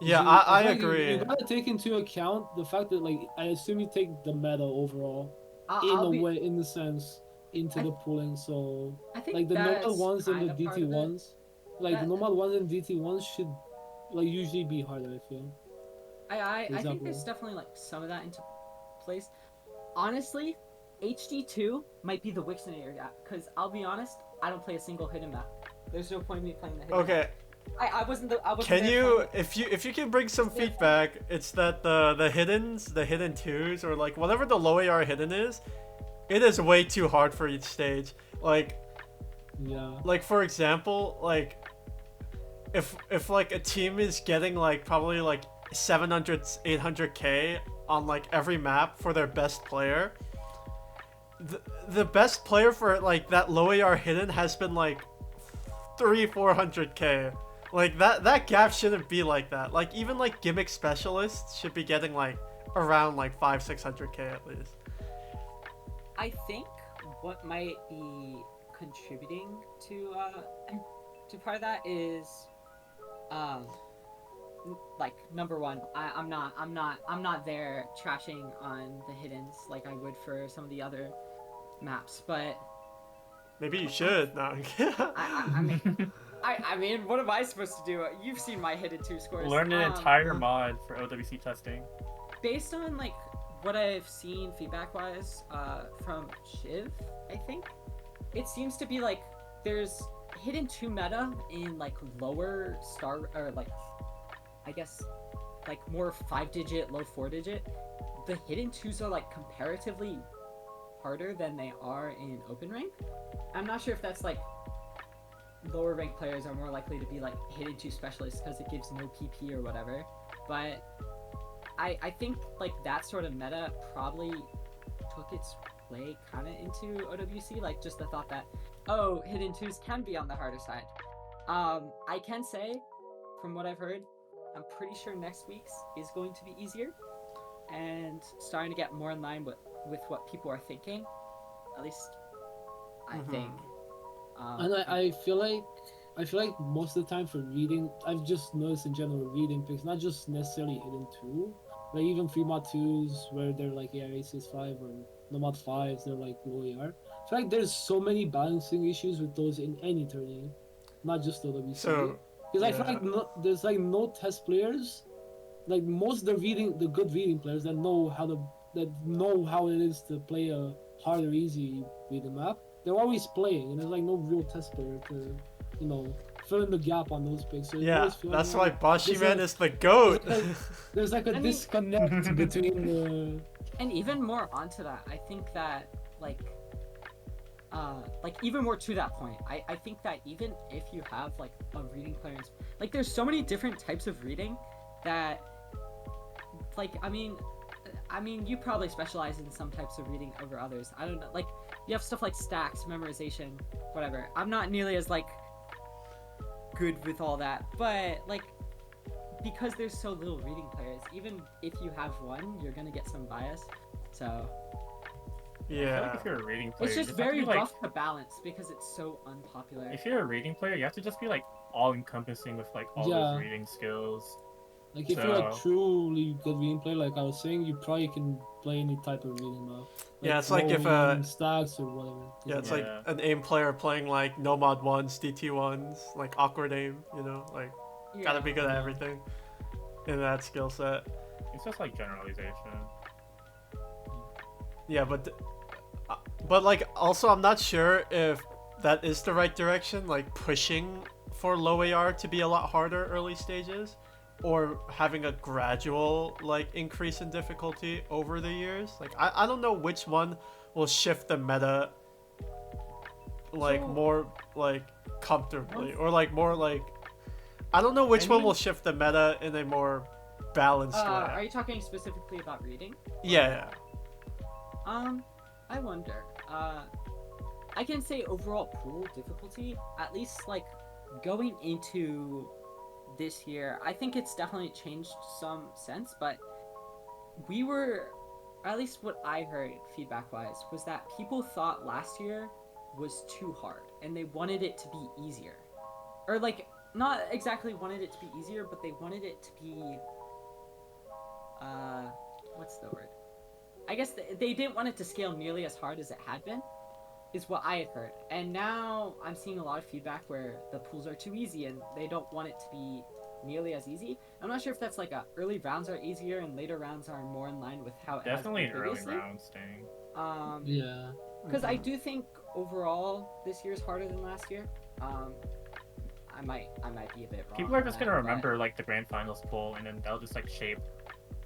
Yeah, I I feel like agree. You gotta take into account the fact that, like, I assume you take the meta overall in the sense into I- the pooling. So I think like the that's normal ones and the kinda part DT of it. ones, like the That- normal ones and DT ones should like usually be harder. I feel. I think example. there's definitely like some of that into place. Honestly, HD2 might be the Wixinator gap, because I'll be honest, I don't play a single hidden map. There's no point in me playing the hidden map. Okay, I wasn't can there you playing- if you can bring some feedback? It's that the hidden twos, or like whatever the low AR hidden is, it is way too hard for each stage. Yeah. Like for example, like if like a team is getting like probably like 700 800k on like every map for their best player, the best player for like that low AR hidden has been like 300-400k. Like that gap shouldn't be like that. Like even like gimmick specialists should be getting like around like 500-600k at least. I think what might be contributing to part of that is like number one, I'm not there trashing on the hiddens like I would for some of the other maps, but Maybe you should. No. I mean, what am I supposed to do? You've seen my hidden two scores. Learn an entire mod for OWC testing. Based on like what I've seen feedback wise from Shiv, I think it seems to be like there's hidden 2 meta in like lower star, or like I guess like more 5-digit, low 4-digit. The hidden 2s are like comparatively harder than they are in open rank. I'm not sure if that's like lower rank players are more likely to be like hidden 2 specialists because it gives no PP or whatever, but I think like that sort of meta probably took its way kind of into OWC, like just the thought that, oh, hidden 2s can be on the harder side. I can say, from what I've heard, I'm pretty sure next week's is going to be easier and starting to get more in line with what people are thinking. At least, I think. And I feel like most of the time for reading, I've just noticed in general reading picks, not just necessarily hidden 2, Like even free mod 2s where they're like AR865 or no mod 5s, they're like low AR. I feel like there's so many balancing issues with those in any tourney, not just the WCA. So, Because I feel yeah. like there's like no test players, like most of the good reading players that know how it is to play a hard or easy reading map. They're always playing, and there's like no real test player to, you know, fill in the gap on those picks. So you Yeah, always feel that's like why Boshi there's Man a- is the GOAT. there's like a I mean- disconnect between the. And even more onto that, I think that like even more to that point, I think that even if you have like a reading player, like there's so many different types of reading that, like I mean you probably specialize in some types of reading over others. I don't know, like you have stuff like stacks, memorization, whatever. I'm not nearly as like good with all that, but like because there's so little reading players, even if you have one, you're gonna get some bias. So I feel Yeah. like if you're a reading player, it's you just have to very be, like, rough to balance because it's so unpopular. if you're a reading player, you have to just be like all encompassing with like all Yeah. those reading skills. Like if you're a So- truly good reading player, like I was saying, you probably can play any type of reading map. Yeah, it's like if, throwing, stacks or whatever. Yeah, it's Yeah. like an aim player playing like no mod ones, DT ones, like awkward aim, you know, like gotta be good at everything in that skill set. It's just like generalization. Yeah, but like also I'm not sure if that is the right direction, like pushing for low AR to be a lot harder early stages, or having a gradual like increase in difficulty over the years. Like I don't know which one will shift the meta like So- more like comfortably, or like more like I don't know which one will shift the meta in a more balanced Are way. you talking specifically about reading? Yeah. I wonder. I can say overall pool difficulty, at least like going into this year, I think it's definitely changed some sense, but we were, at least what I heard feedback wise, was that people thought last year was too hard and they wanted it to be easier. Or like, not exactly wanted it to be easier, but they wanted it to be, what's the word? I guess they didn't want it to scale nearly as hard as it had been, is what I had heard. And now I'm seeing a lot of feedback where the pools are too easy and they don't want it to be nearly as easy. I'm not sure if that's like early rounds are easier and later rounds are more in line with how it Definitely has an been early previously. round thing. Yeah. Because I do think overall this year's harder than last year. I might be a bit wrong. People are on just that, gonna but- remember like the grand finals pool, and then that'll just like shape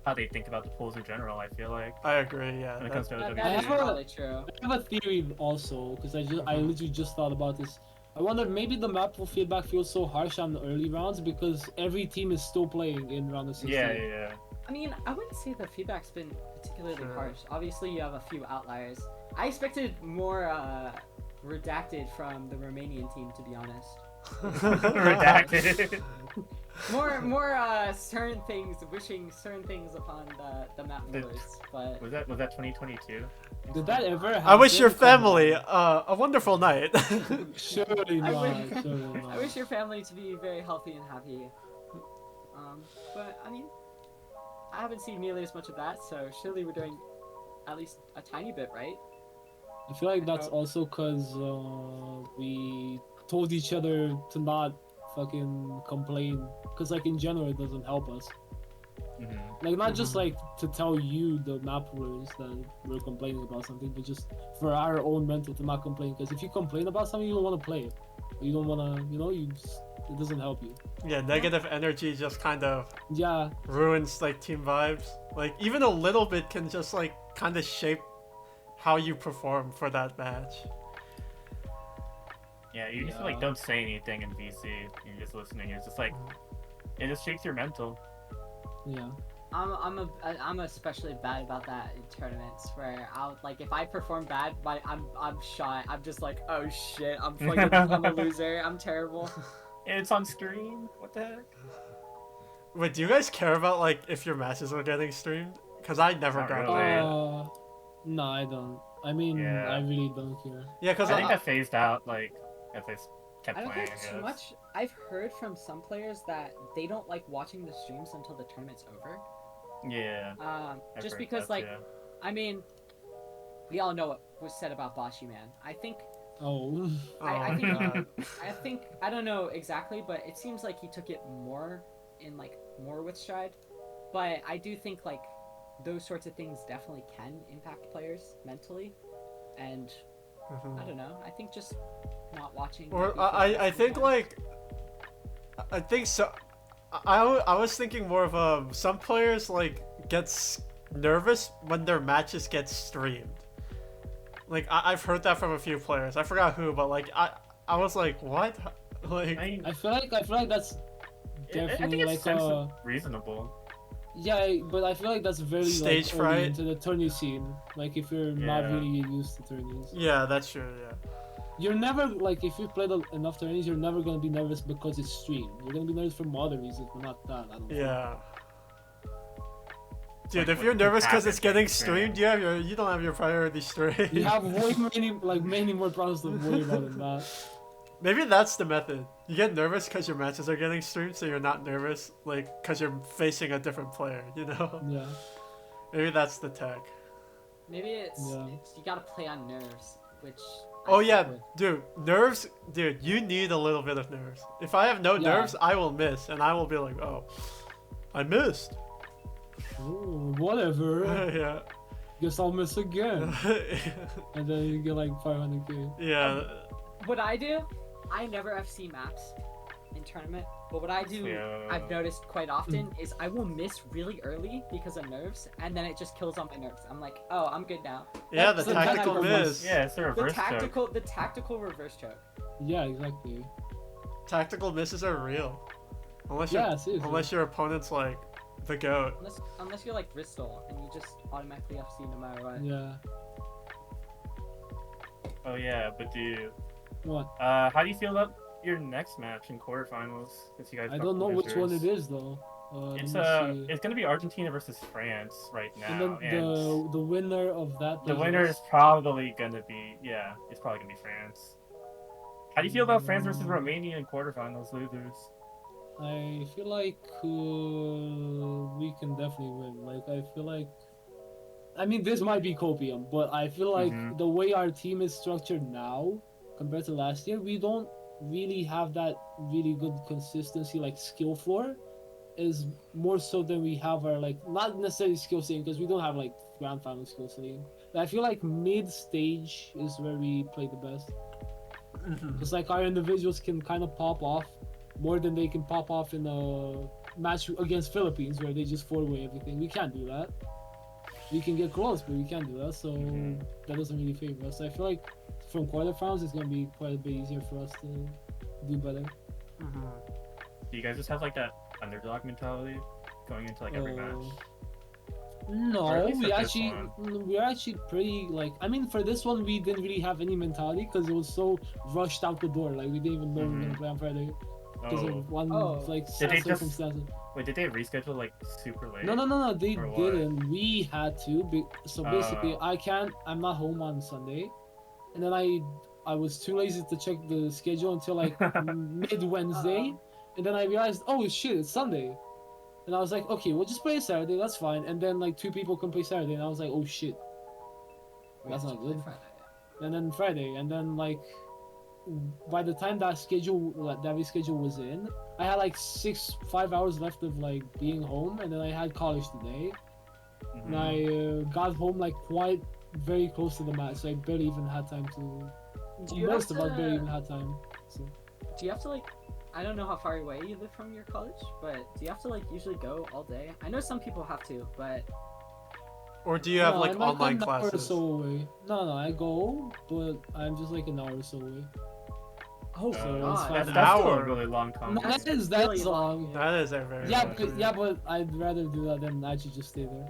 how they think about the pools in general. I feel like I agree, yeah. when it comes to That WWE. is have a- probably true. I have a theory also because I literally just thought about this. I wonder maybe the map feedback feels so harsh on the early rounds because every team is still playing in round of 16. Yeah. I mean, I wouldn't say the feedback's been particularly Sure. harsh. Obviously, you have a few outliers. I expected more redacted from the Romanian team, to be honest. Redacted. More certain things, wishing certain things upon the map The- viewers, but Was that 2022? Did that ever happen? I wish your Come family on. a wonderful night. Surely I not. wish- Surely not. I wish your family to be very healthy and happy. But I mean, I haven't seen nearly as much of that, so surely we're doing at least a tiny bit right. I feel like that's also because we told each other to not fucking complain. Because, like, in general, it doesn't help us. Mm-hmm. Like, not just, like, to tell you, the map viewers, that we're complaining about something, but just for our own mental to not complain. Because if you complain about something, you don't want to play it. You don't want to, it doesn't help you. Yeah, negative energy just kind of Yeah, ruins like team vibes. Like even a little bit can just like kind of shape how you perform for that match. Yeah, you just Yeah. like don't say anything in VC. You're just listening. It's just like it just shakes your mental. yeah. I'm especially bad about that in tournaments where I'll like if I perform bad, I'm shy. I'm just like, oh shit, I'm a loser. I'm terrible. It's on stream. What the heck? Wait, do you guys care about like if your matches are getting streamed? Because I never Not got really. that. No, I don't. I mean, Yeah. I really don't care. Yeah, because I think that phased out like as they kept I don't playing. think I too guess. much. I've heard from some players that they don't like watching the streams until the tournament's over. Yeah. I've Just heard because, that, like, yeah. I mean, we all know what was said about WYHI, man. I think, Oh. I Oh, think, God. I don't know exactly, but it seems like he took it more more with stride. But I do think, like, those sorts of things definitely can impact players mentally. And I don't know. I think just not watching. Or maybe for the rest I of the think time. like I think so. I was thinking more of some players like nervous when their matches get streamed. Like I've heard that from a few players. I forgot who, but like I was like, what? Like I mean, I feel like that's I definitely think it's like reasonable. yeah, but I feel like that's very Stage like early fright? into the tourney scene. Like if you're not Yeah. really used to tourneys, yeah, that's true. Yeah. you're never like if you've played enough tourneys, you're never gonna be nervous because it's streamed. You're gonna be nervous for other reasons, but not that. I don't think. Yeah. Dude, Like, if what you're could nervous because happen it's getting during streamed, you don't have your priorities straight. You have many more problems to worry about than that. Maybe that's the method. You get nervous because your matches are getting streamed, so you're not nervous, like, because you're facing a different player, you know? Yeah. Maybe that's the tech. Maybe it's Yeah. you gotta play on nerves, which. Oh, I yeah, fuck with. dude, nerves, dude, you need a little bit of nerves. If I have no Yeah. nerves, I will miss, and I will be like, oh, I missed. Ooh, whatever. Yeah. Guess I'll miss again. And then you get like 500k. Yeah. What I do, I never FC maps in tournament. But what I do, Yeah. I've noticed quite often, is I will miss really early because of nerves, and then it just kills all my nerves. I'm like, oh, I'm good now. Yeah, the That's tactical tactical miss. Yeah, it's a The reverse choke. tactical reverse choke. Yeah, exactly. Tactical misses are real. Unless Yeah, seriously. unless your opponent's like the goat. Unless you're like Bristol and you just automatically FC no matter what. Yeah. Oh yeah, but What? how do you feel about your next match in quarterfinals? Since you guys I got don't know which one losers? it is though. It's let me see. it's gonna be Argentina versus France right And now, then the winner of that. the plays winner us. is probably gonna be it's probably gonna be France. How do you feel about France versus Romania in quarterfinals losers? I feel like we can definitely win. Like I feel like, I mean, this might be copium, but I feel like Mhm. the way our team is structured now compared to last year, we don't really have that really good consistency, like skill floor, is more so than we have our like not necessarily skill ceiling because we don't have like grand final skill ceiling. But I feel like mid stage is where we play the best. It's like our individuals can kind of pop off more than they can pop off in a match against Philippines where they just four-way everything. We can't do that. We can get close, but we can't do that, so that doesn't really favor us. So I feel like from quarterfinals, it's gonna be quite a bit easier for us to do better. Do you guys just have like that underdog mentality going into like every match? Or No, at least we at this actually one. we're actually pretty like. I mean, for this one, we didn't really have any mentality because it was so rushed out the door. Like we didn't even know we were gonna play on Friday because Oh, of one Oh. like Did they just- circumstances. wait, did they reschedule like super late? No, they Or what? didn't. We had to. So basically, Oh. I'm not home on Sunday, and then I was too lazy to check the schedule until like mid Wednesday, and then I realized, oh shit, it's Sunday, and I was like, okay, we'll just play Saturday. That's fine. And then like 2 people can play Saturday, and I was like, oh shit, that's not good. And then Friday, and then like by the time that reschedule was in, I had like 5 hours left of like being home, and then I had college today, and I got home like quite very close to the match, so I barely even had time to. Do you Most have of us barely to- even had time. So Do you have to like? I don't know how far away you live from your college, but do you have to like usually go all day? I know some people have to, but Or do you have No, like I'm like online an hour or classes? so away. No, I go, but I'm just like an hour or so away. oh So god, it's fine. That's An still a hour. really long No, conversation. that's really long. That is a very Yeah, long but commute. I'd rather do that than actually just stay there.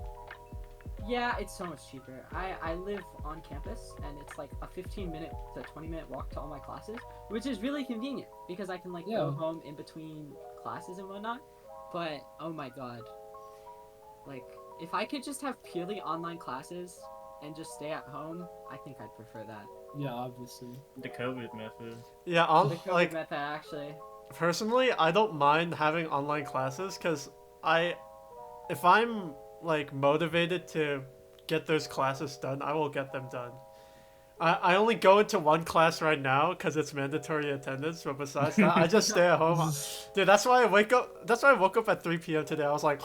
yeah, it's so much cheaper. I live on campus, and it's like a 15-minute to 20-minute walk to all my classes, which is really convenient because I can like Yeah. go home in between classes and whatnot. But oh my god, like if I could just have purely online classes and just stay at home, I think I'd prefer that. Yeah, obviously. The COVID method. Yeah, The COVID like method actually. personally, I don't mind having online classes because if I'm like motivated to get those classes done, I will get them done. I only go into one class right now because it's mandatory attendance, but besides that, I just stay at home. Dude, that's why I wake up. That's why I woke up at 3 p.m. today. I was like,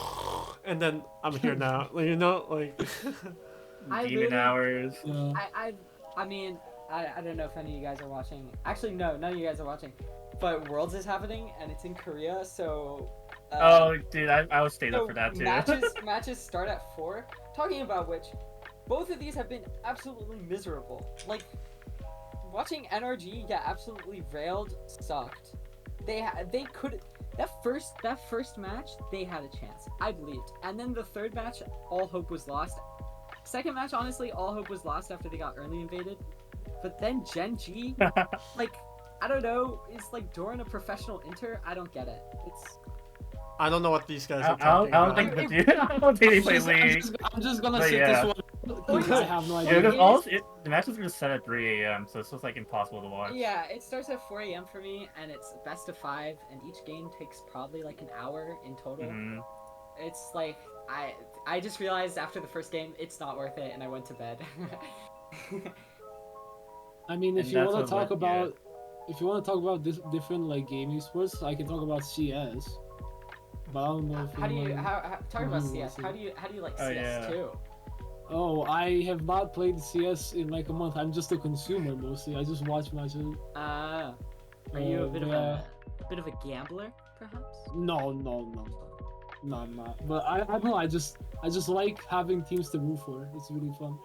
and then I'm here now. Like, you know, like. I Demon really- hours. Yeah. I mean, I don't know if any of you guys are watching. Actually, no, none of you guys are watching. But Worlds is happening, and it's in Korea, so. Oh, dude, I was stayed up so for that too. matches start at 4. Talking about which, both of these have been absolutely miserable. Like, watching NRG get absolutely railed sucked. They could that first match they had a chance. I believed, and then the third match, all hope was lost. Second match, honestly, all hope was lost after they got early invaded. But then Gen G, like, I don't know, is like during a professional inter. I don't get it. It's. I don't know what these guys I are talking don't about. think the dude. I don't think they play League. I'm just gonna But sit yeah. this one because I have no Yeah, idea. because the matches are set at 3 a.m., so it's just like impossible to watch. Yeah, it starts at 4 a.m. for me, and it's best of 5, and each game takes probably like an hour in total. Mhm. It's like I just realized after the first game it's not worth it, and I went to bed. I mean, if And you that's want to what talk led- yeah. about, if you want to talk about this different like gaming sports, I can talk about CS. But I don't know if How do you anyone- how talking about Mhm, CS? I How see. do you like Oh, CS yeah. too? Oh, I have not played CS in like a month. I'm just a consumer mostly. I just watch matches. Are you a bit of yeah. a bit of a gambler, perhaps? No, I'm not. But I don't know. I just like having teams to root for. It's really fun.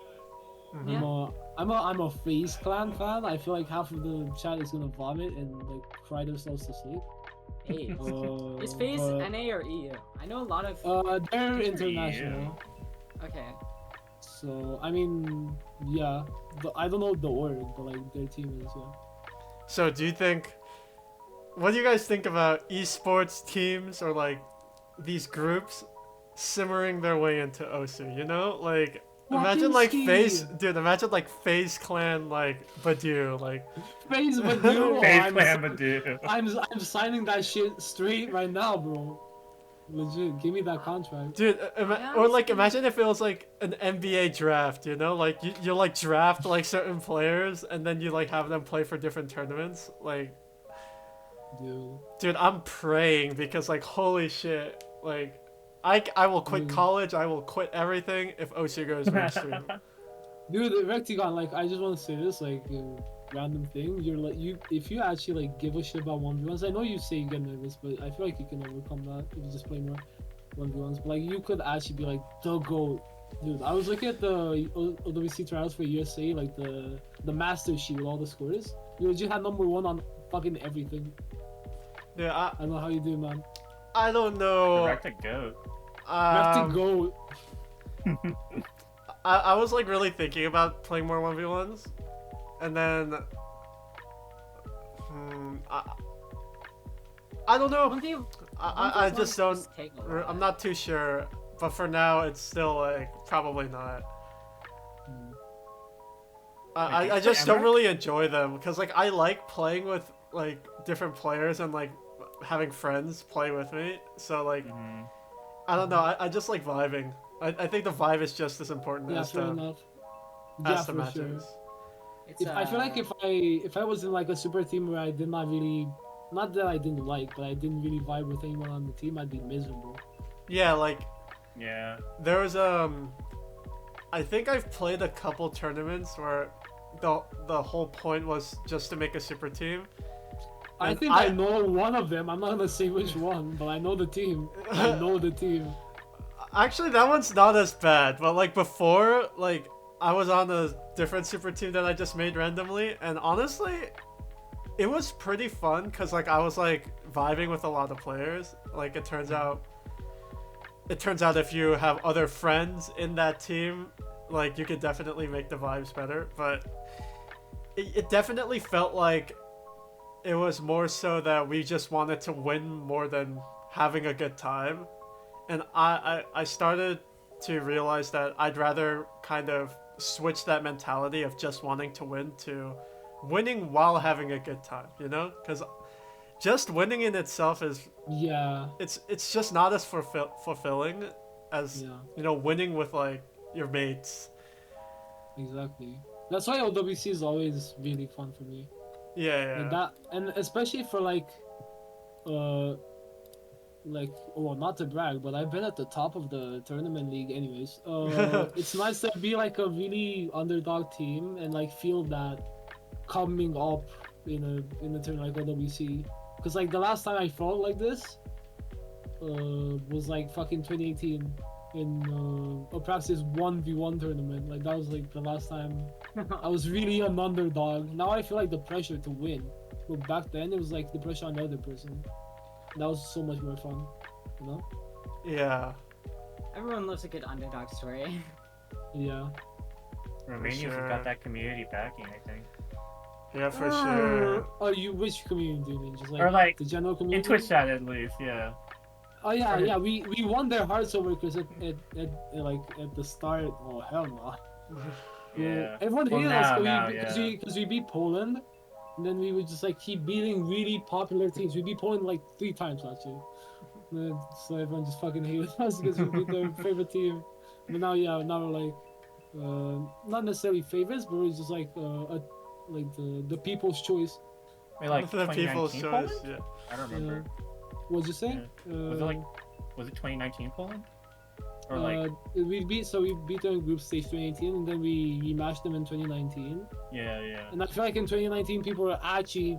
Mhm. Yeah. I'm a FaZe Clan fan. I feel like half of the chat is gonna vomit and like cry themselves to sleep. Hey, is Uh, FaZe but, NA or EU? I know a lot of. they're They're international. Okay. So I mean, yeah. I don't know the org, but like their team is. Yeah. So do you think? What do you guys think about esports teams or like these groups simmering their way into OSU? You know, like imagine like Wapinski! FaZe, dude. Imagine like FaZe Clan, like Badeu, like. FaZe Badeu. Face I'm, clan, but dude. I'm signing that shit straight right now, bro. Legit, give me that contract. Dude, I or like honestly- imagine if it was like an NBA draft, you know, like you like draft like certain players and then you like have them play for different tournaments. Like, dude, I'm praying because like holy shit, like I will quit Dude. college, I will quit everything if OSU goes mainstream. Dude, rektygon, like I just want to say this, like random thing. You're like if you actually like give a shit about 1v1s. I know you say you get nervous, but I feel like you can overcome that if you just play more 1v1s. But like you could actually be like the GOAT. Dude, I was looking at the OWC trials for USA, like the master sheet with all the scores. You legit had #1 on fucking everything. Yeah, I don't know how you do, man. I don't know. Direct to goat. Rektygon. I was like really thinking about playing more 1v1s, and then I don't know. I just don't. I'm not too sure, but for now it's still like probably not. I just don't really enjoy them because like I like playing with like different players and like having friends play with me. So like I don't know. I just like vibing. I think the vibe is just as important Yeah, as fair the enough. as Yeah, the for matches. sure. I feel like if I was in like a super team where I did not really, not that I didn't like, but I didn't really vibe with anyone on the team, I'd be miserable. Yeah, like Yeah. there was I think I've played a couple tournaments where the whole point was just to make a super team. I And think I know one of them. I'm not gonna say which one, but I know the team. I know the team. Actually, that one's not as bad, but like before, like I was on a different super team that I just made randomly, and honestly, it was pretty fun because like I was like vibing with a lot of players. Like it turns out if you have other friends in that team, like you could definitely make the vibes better. But it definitely felt like it was more so that we just wanted to win more than having a good time. And I started to realize that I'd rather kind of switch that mentality of just wanting to win to winning while having a good time, you know? Because just winning in itself is Yeah. it's just not as fulfilling as Yeah, winning with like your mates. exactly. That's why OWC is always really fun for me. Yeah, Like yeah. that, and especially for uh, well, not to brag, but I've been at the top of the tournament league anyways. It's nice to be like a really underdog team and like feel that coming up in a tournament like OWC. Because like the last time I felt like this was like fucking 2018 in a practice 1v1 tournament. Like that was like the last time I was really an underdog. Now I feel like the pressure to win. But back then it was like the pressure on the other person. That was so much more fun, you know? Yeah. Everyone loves a good underdog story. Yeah. Romania's sure. got that community backing, I think. Yeah, for sure. Oh, which community do you mean? Just like, Or like the general community? in Twitch chat at least, yeah. Oh yeah, Or- yeah. We won their hearts over because at the start. Oh hell no. Yeah. Everyone Well, hated us now, because yeah. we beat Poland, and then we would just like keep beating really popular teams. We beat Poland like 3 times actually. So everyone just fucking hated us because we beat their favorite team. But now, yeah, now we're like, not necessarily favorites, but we're just like like the people's choice. Wait, like The people's 2019 choice. Poland? Yeah. I don't remember. What'd you say? Was it like was it 2019 Poland? Or like we beat them in group stage 2018, and then we rematched them in 2019. yeah. And I feel like in 2019, people were actually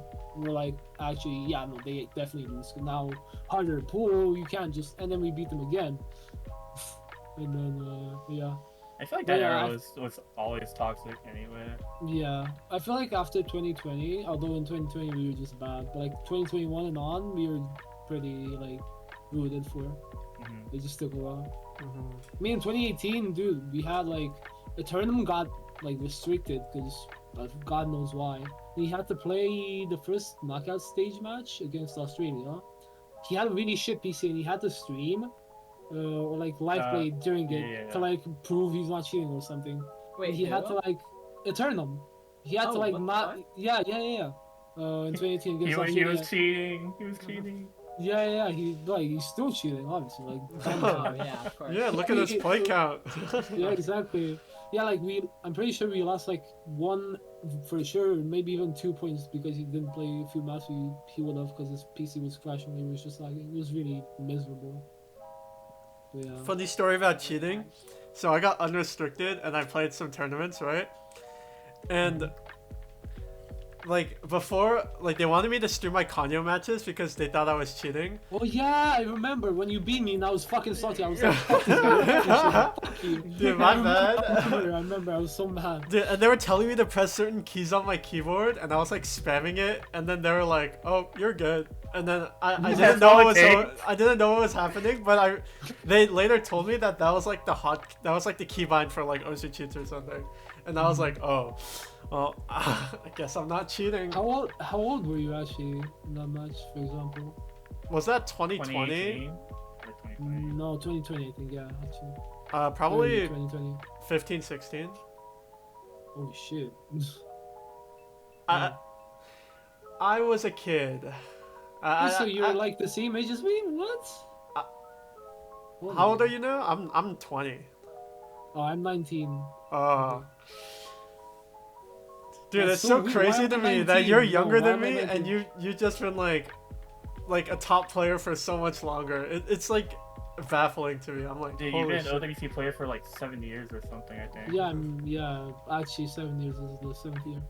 yeah, no, they definitely lose. Now harder pool, you can't just, and then we beat them again. And then yeah, I feel like But that yeah, era was always toxic anyway. yeah. I feel like after 2020, although in 2020 we were just bad, but like 2021 and on, we were pretty like rooted for. Mm-hmm. It just took a while. Mhm. I mean, in 2018, dude, we had like the tournament got like restricted because God knows why. He had to play the first knockout stage match against Australia. He had a really shit PC and he had to stream or like live play during it yeah. to like prove he's not cheating or something. Wait, He had who? to like Eternum. He had to Oh, like what the not fuck? yeah. In 2018 against He Australia. was cheating. He was cheating. Yeah. He's still cheating, obviously. Like Oh yeah, of course. Yeah, look at his point count. yeah, exactly. Yeah, like I'm pretty sure we lost like 1 for sure, maybe even 2 points because he didn't play a few matches he would have because his PC was crashing. It was just like it was really miserable. But yeah. Funny story about cheating. So I got unrestricted and I played some tournaments, right? And like before, like they wanted me to stream my Kanyo matches because they thought I was cheating. Oh yeah, I remember when you beat me and I was fucking salty. I was like, fuck this guy, fuck you. Dude, my bad. I remember, I was so mad. Dude, and they were telling me to press certain keys on my keyboard, and I was like spamming it, and then they were like, "Oh, you're good." And then I didn't know what was I didn't know what was happening, but they later told me that was like the keybind for like OC cheats or something, and I was like, "Oh, well, I guess I'm not cheating." How old were you actually in that match, for example? Was that 2020? 2018 or 2020? No, 2020, I think. Yeah, actually. Probably 2020. 15, 16. Holy shit. I was a kid. So you're like the same age as me? What? How old are you now? I'm 20. Oh, I'm 19. Dude, That's it's so so weird. crazy Why to am I me that 19? you're No, younger why than am I me and 19? you just been like a top player for so much longer. It's like baffling to me. I'm like, Dude, you've holy been an shit. OWC player for like 7 years or something, I think. Yeah, actually 7 years is the 7th year.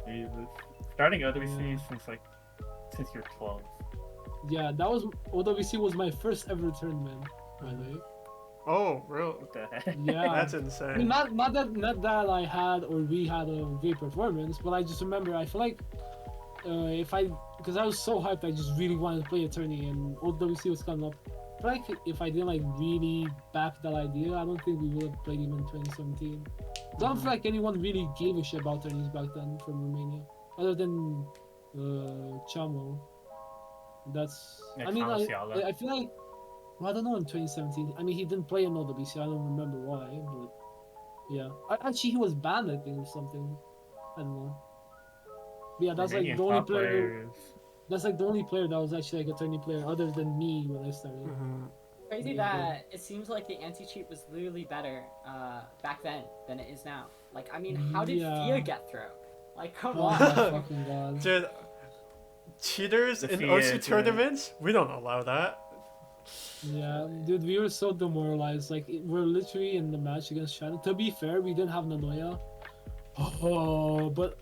Jesus. Starting OWC Yeah. since you're 12. Yeah, that was OWC was my first ever tournament, by the way. Oh, real? What the heck? Yeah. That's I mean, insane. not that I had or we had a great performance, but I just remember I feel like because I was so hyped, I just really wanted to play a tourney, and OWC was coming up. I feel like if I didn't like really back that idea, I don't think we would have played even in 2017. I don't feel like anyone really gave a shit about tourneys back then from Romania, other than Chamo. That's Yeah, I mean Chamo Siala. I feel like well, I don't know in 2017. I mean he didn't play in OWC. I don't remember why, but yeah. Actually he was banned I think or something. I don't know. But yeah, that's like Romanian the only top player. players. That's like the only player that was actually like a tourney player other than me when I started. Mhm. Crazy Yeah. that it seems like the anti-cheat was literally better back then than it is now. Like, I mean, how did Yeah. FIA get through? Like, come Oh on. my fucking god. Dude, cheaters The in FIA, OC yeah. tournaments? We don't allow that. Yeah, dude, we were so demoralized. Like, we're literally in the match against China. To be fair, we didn't have Nanoya. Oh, but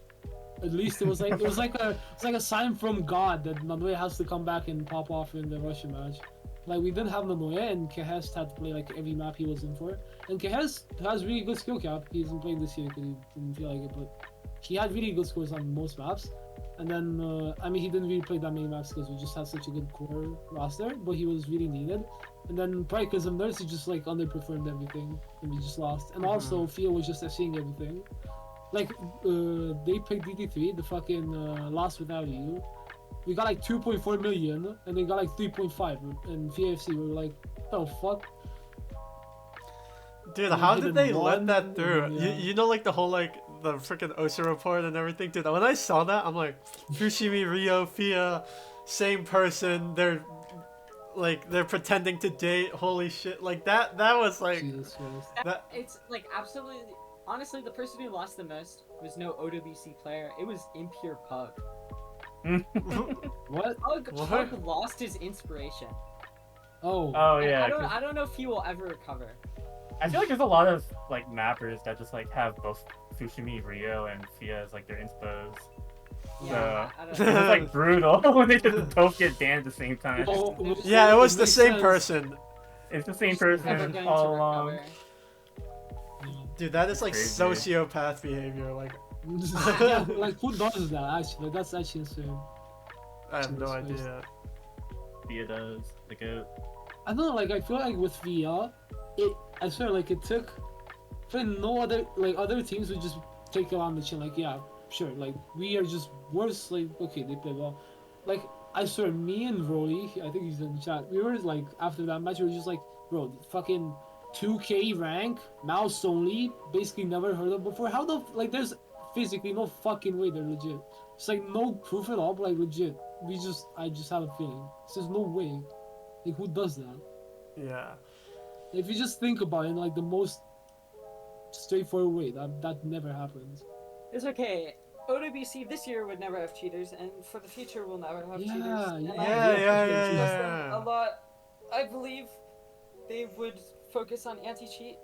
at least it was like a sign from God that Nanoya has to come back and pop off in the Russian match. Like, we didn't have Nanoya, and Kehes had to play like every map he was in for. And Kehes has really good skill cap. He hasn't played this year because he didn't feel like it, but he had really good scores on most maps. And then, I mean, he didn't really play that many maps because we just had such a good core roster, but he was really needed. And then, probably because of nerds, he just like underperformed everything, and we just lost. And also, FIA was just seeing everything. Like, they picked DD3, the fucking lost without you. We got like 2.4 million, and they got like 3.5. And FIA FC were like, the fuck? Dude, And how we did hit they in let one, that through? yeah. You know, like the whole like the freaking OSHA report and everything, dude. When I saw that, I'm like, Fushimi, Rio, Fia, same person. They're pretending to date. Holy shit! Like that was like Jesus Christ. that. It's like absolutely. Honestly, the person who lost the most was no OWC player. It was Impure Pug. What? Pug What? lost his inspiration. Oh. Oh And yeah. I don't know if he will ever recover. I feel like there's a lot of like mappers that just like have both Fushimi, Rio, and Fia as like their inspos. Yeah, I It's don't know. just like brutal when they just both get banned at the same time. Oh, Yeah, it was the makes same sense. person. It's the same Never person going all to along. recover. Yeah. Dude, that is like Crazy. sociopath behavior. Like, Yeah, like who does that actually? That's actually insane. I have no Jesus Christ. idea. Fia does the goat. I don't know, like I feel like with VR, I swear like it took for no other other teams would just take it on the chin, like yeah, sure, like we are just worse, like okay, they play well. Like I swear me and Roy, I think he's in the chat, we were like after that match we were just like, bro, fucking 2K rank, mouse only, basically never heard of before. How the like there's physically no fucking way they're legit. It's like no proof at all, but like legit. I just have a feeling. There's no way. Like who does that? Yeah. If you just think about it in like the most straightforward way, that never happens. It's okay. OWC this year would never have cheaters, and for the future we'll never have Yeah, cheaters. And yeah, I yeah. trust them a lot. I believe they would focus on anti-cheat.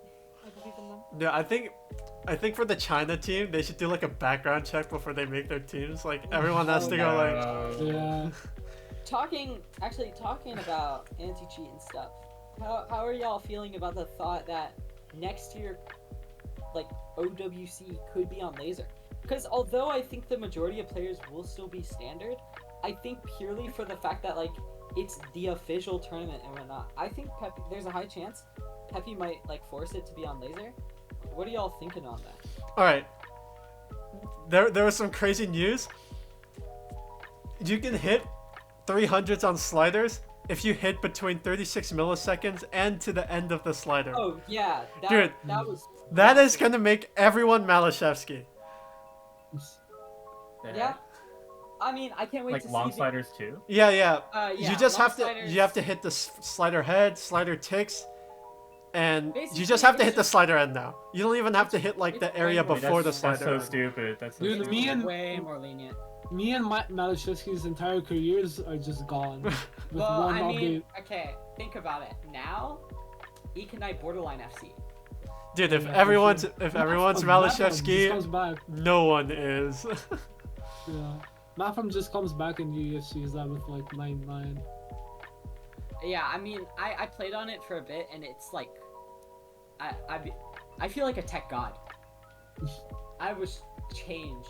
I believe in them. Yeah, I think for the China team, they should do like a background check before they make their teams. Like everyone has to go like, Yeah. Talking about anti-cheat and stuff. How are y'all feeling about the thought that next year, like OWC could be on laser? Because although I think the majority of players will still be standard, I think purely for the fact that like it's the official tournament and whatnot, I think there's a high chance Peppy might like force it to be on laser. What are y'all thinking on that? all right. There was some crazy news. You can hit 300s on sliders if you hit between 36 milliseconds and to the end of the slider. Oh yeah, Dude, that was That is gonna make everyone Malashevsky. yeah. I mean, I can't wait Like to long see sliders too. Yeah. Yeah, You just long have to. sliders. You have to hit the slider head, slider ticks, and you Basically, just have to it's hit the slider end now. You don't even have to hit like it's the area way more- before the That's slider so end. stupid. That's so Dude, stupid. me and- way more lenient. Me and Malashevsky's entire careers are just gone. With Well, one I mean, update. okay, think about it. Now, Econite Borderline FC. Dude, if Yeah, for everyone's sure. if everyone's Mafam just Malashevsky, comes back. no one is. Yeah. Mafam just comes back in UFC, is that with like 9-9. Yeah, I mean, I played on it for a bit, and it's like, I feel like a tech god. I was changed.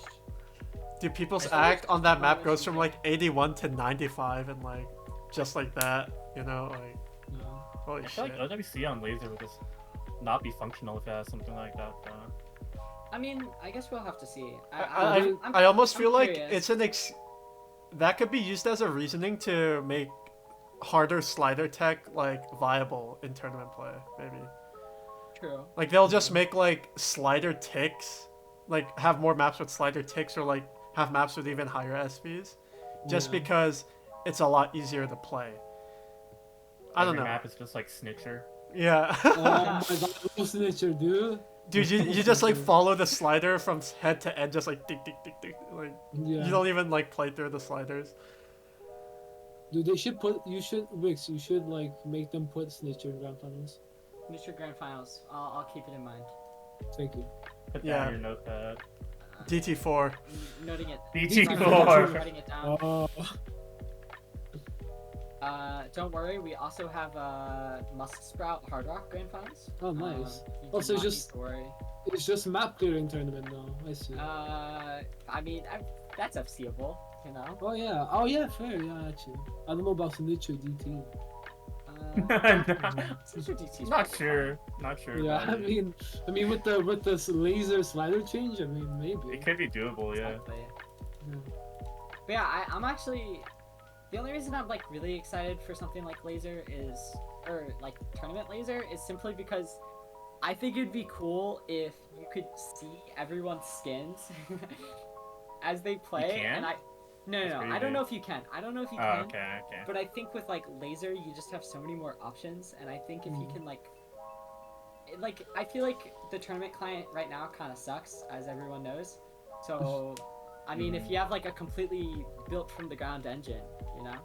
Dude, people's I act on that map always goes from think like 81 to 95 and like just like that, you know, like Yeah. holy I feel shit. like OWC on laser would just not be functional if it has something like that. I mean, I guess we'll have to see. I almost I'm feel like curious. it's that could be used as a reasoning to make harder slider tech like viable in tournament play, maybe. True. Like they'll just make like slider ticks, like have more maps with slider ticks or like have maps with even higher SVs, just Yeah. because it's a lot easier to play. I don't Every know. map is just like Snitcher. Yeah. Oh my god, no snitcher, dude. Dude, you just like follow the slider from head to end, just like tick tick tick tick. Like Yeah. you don't even like play through the sliders. Dude, they should put. You should, Wix. You should like make them put snitcher in grand finals. Mr. Grand Finals. I'll keep it in mind. Thank you. Put Yeah. that on your notepad. DT4. Noting it. DT4. Writing it down. Oh, Don't worry, we also have Musk Sprout Hard Rock Grand Finals. oh, nice. You do Also, not need just- to worry. It's just map clearing tournament now. I see. I mean, that's FCable, you know. Oh yeah. Oh yeah. Fair. Yeah. Actually, I don't know about snitcher DT. Snitcher DT 's Not probably sure. Not sure. Yeah. about it. I mean, with the laser slider change. I mean, maybe. It could be doable, fine. yeah. Exactly. Yeah. But yeah, I'm actually the only reason I'm like really excited for something like laser is or like tournament laser is simply because I think it'd be cool if you could see everyone's skins as they play. can? And no, That's I pretty don't know big. if you can. I don't know if you Oh, can. okay, okay. But I think with like laser, you just have so many more options, and I think if you can like I feel like the tournament client right now kind of sucks, as everyone knows. So, I mean, if you have like a completely built from the ground engine, you know.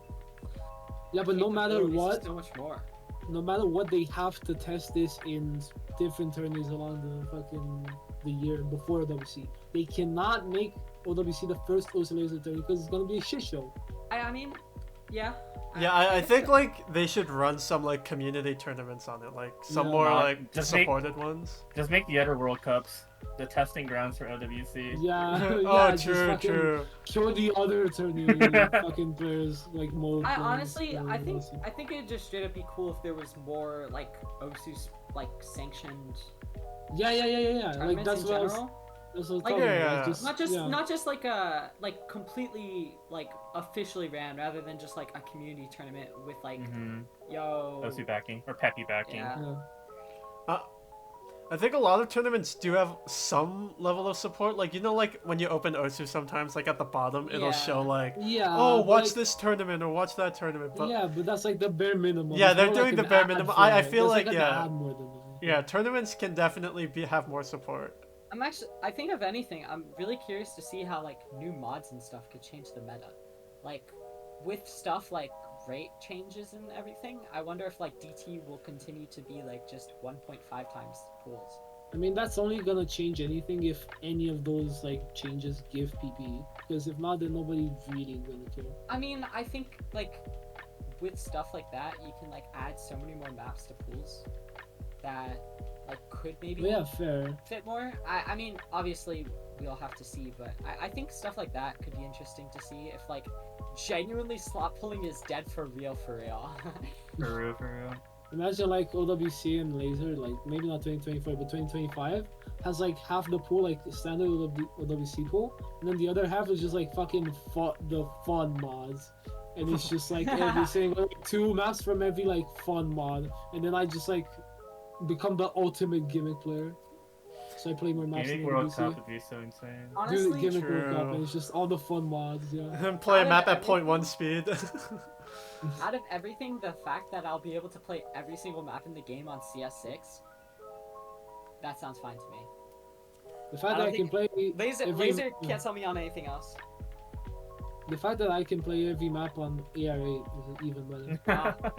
Yeah, but no matter capabilities what, so much more. no matter what, they have to test this in different tourneys along the year before WC. They cannot make OWC the first OC laser tourney because it's gonna be a shit show. I mean, yeah. Yeah, I guess think so. like they should run some like community tournaments on it, like some Yeah. more No, like just make- supported ones. Just make the other World Cups the testing grounds for OWC. Yeah, Oh, yeah, just true, fucking true. kill the other tourney fucking players like mode. I players, honestly, for I think OC. it'd just straight up be cool if there was more like OSU's like sanctioned Yeah. Like tournaments that's in what I was. general. That's what I was Like, talking yeah, about. yeah. Not just like a like completely like officially ran rather than just like a community tournament with like Mm-hmm. yo OC backing or Peppy backing. yeah. Yeah. I think a lot of tournaments do have some level of support. Like, you know, like when you open Osu sometimes, like at the bottom, it'll Yeah. show like, Yeah. oh, but, watch like, this tournament or watch that tournament. But yeah, but that's like the bare minimum. Yeah, It's they're more doing like the an bare ad minimum. for I it. feel That's like, an yeah. ad more than anything. yeah, tournaments can definitely have more support. I think if anything, I'm really curious to see how like new mods and stuff could change the meta. Like with stuff like rate changes and everything, I wonder if like DT will continue to be like just 1.5 times pools. I mean, that's only gonna change anything if any of those like changes give PPE. Because if not, then nobody really gonna care. I mean, I think like with stuff like that, you can like add so many more maps to pools that like could maybe But yeah, fair. fit more. I mean, obviously we'll have to see, but I think stuff like that could be interesting to see if like genuinely slot pulling is dead for real. For real, for real. Imagine like OWC and Laser, like maybe not 2024, but 2025 has like half the pool like standard OWC pool, and then the other half is just like fucking the fun mods, and it's just like every single like, 2 maps from every like fun mod, and then I just like become the ultimate gimmick player. So I play more maps Gaming than World OWC. Cup would be so insane. Do the Honestly, gimmick True. World Cup, and it's just all the fun mods. Yeah. And play a Out of map at everything- 0.1 speed. out of everything, the fact that I'll be able to play every single map in the game on CS6, that sounds fine to me. The fact I that don't I can play Laser every- can't tell me on anything else. the fact that I can play every map on AR8 is even better.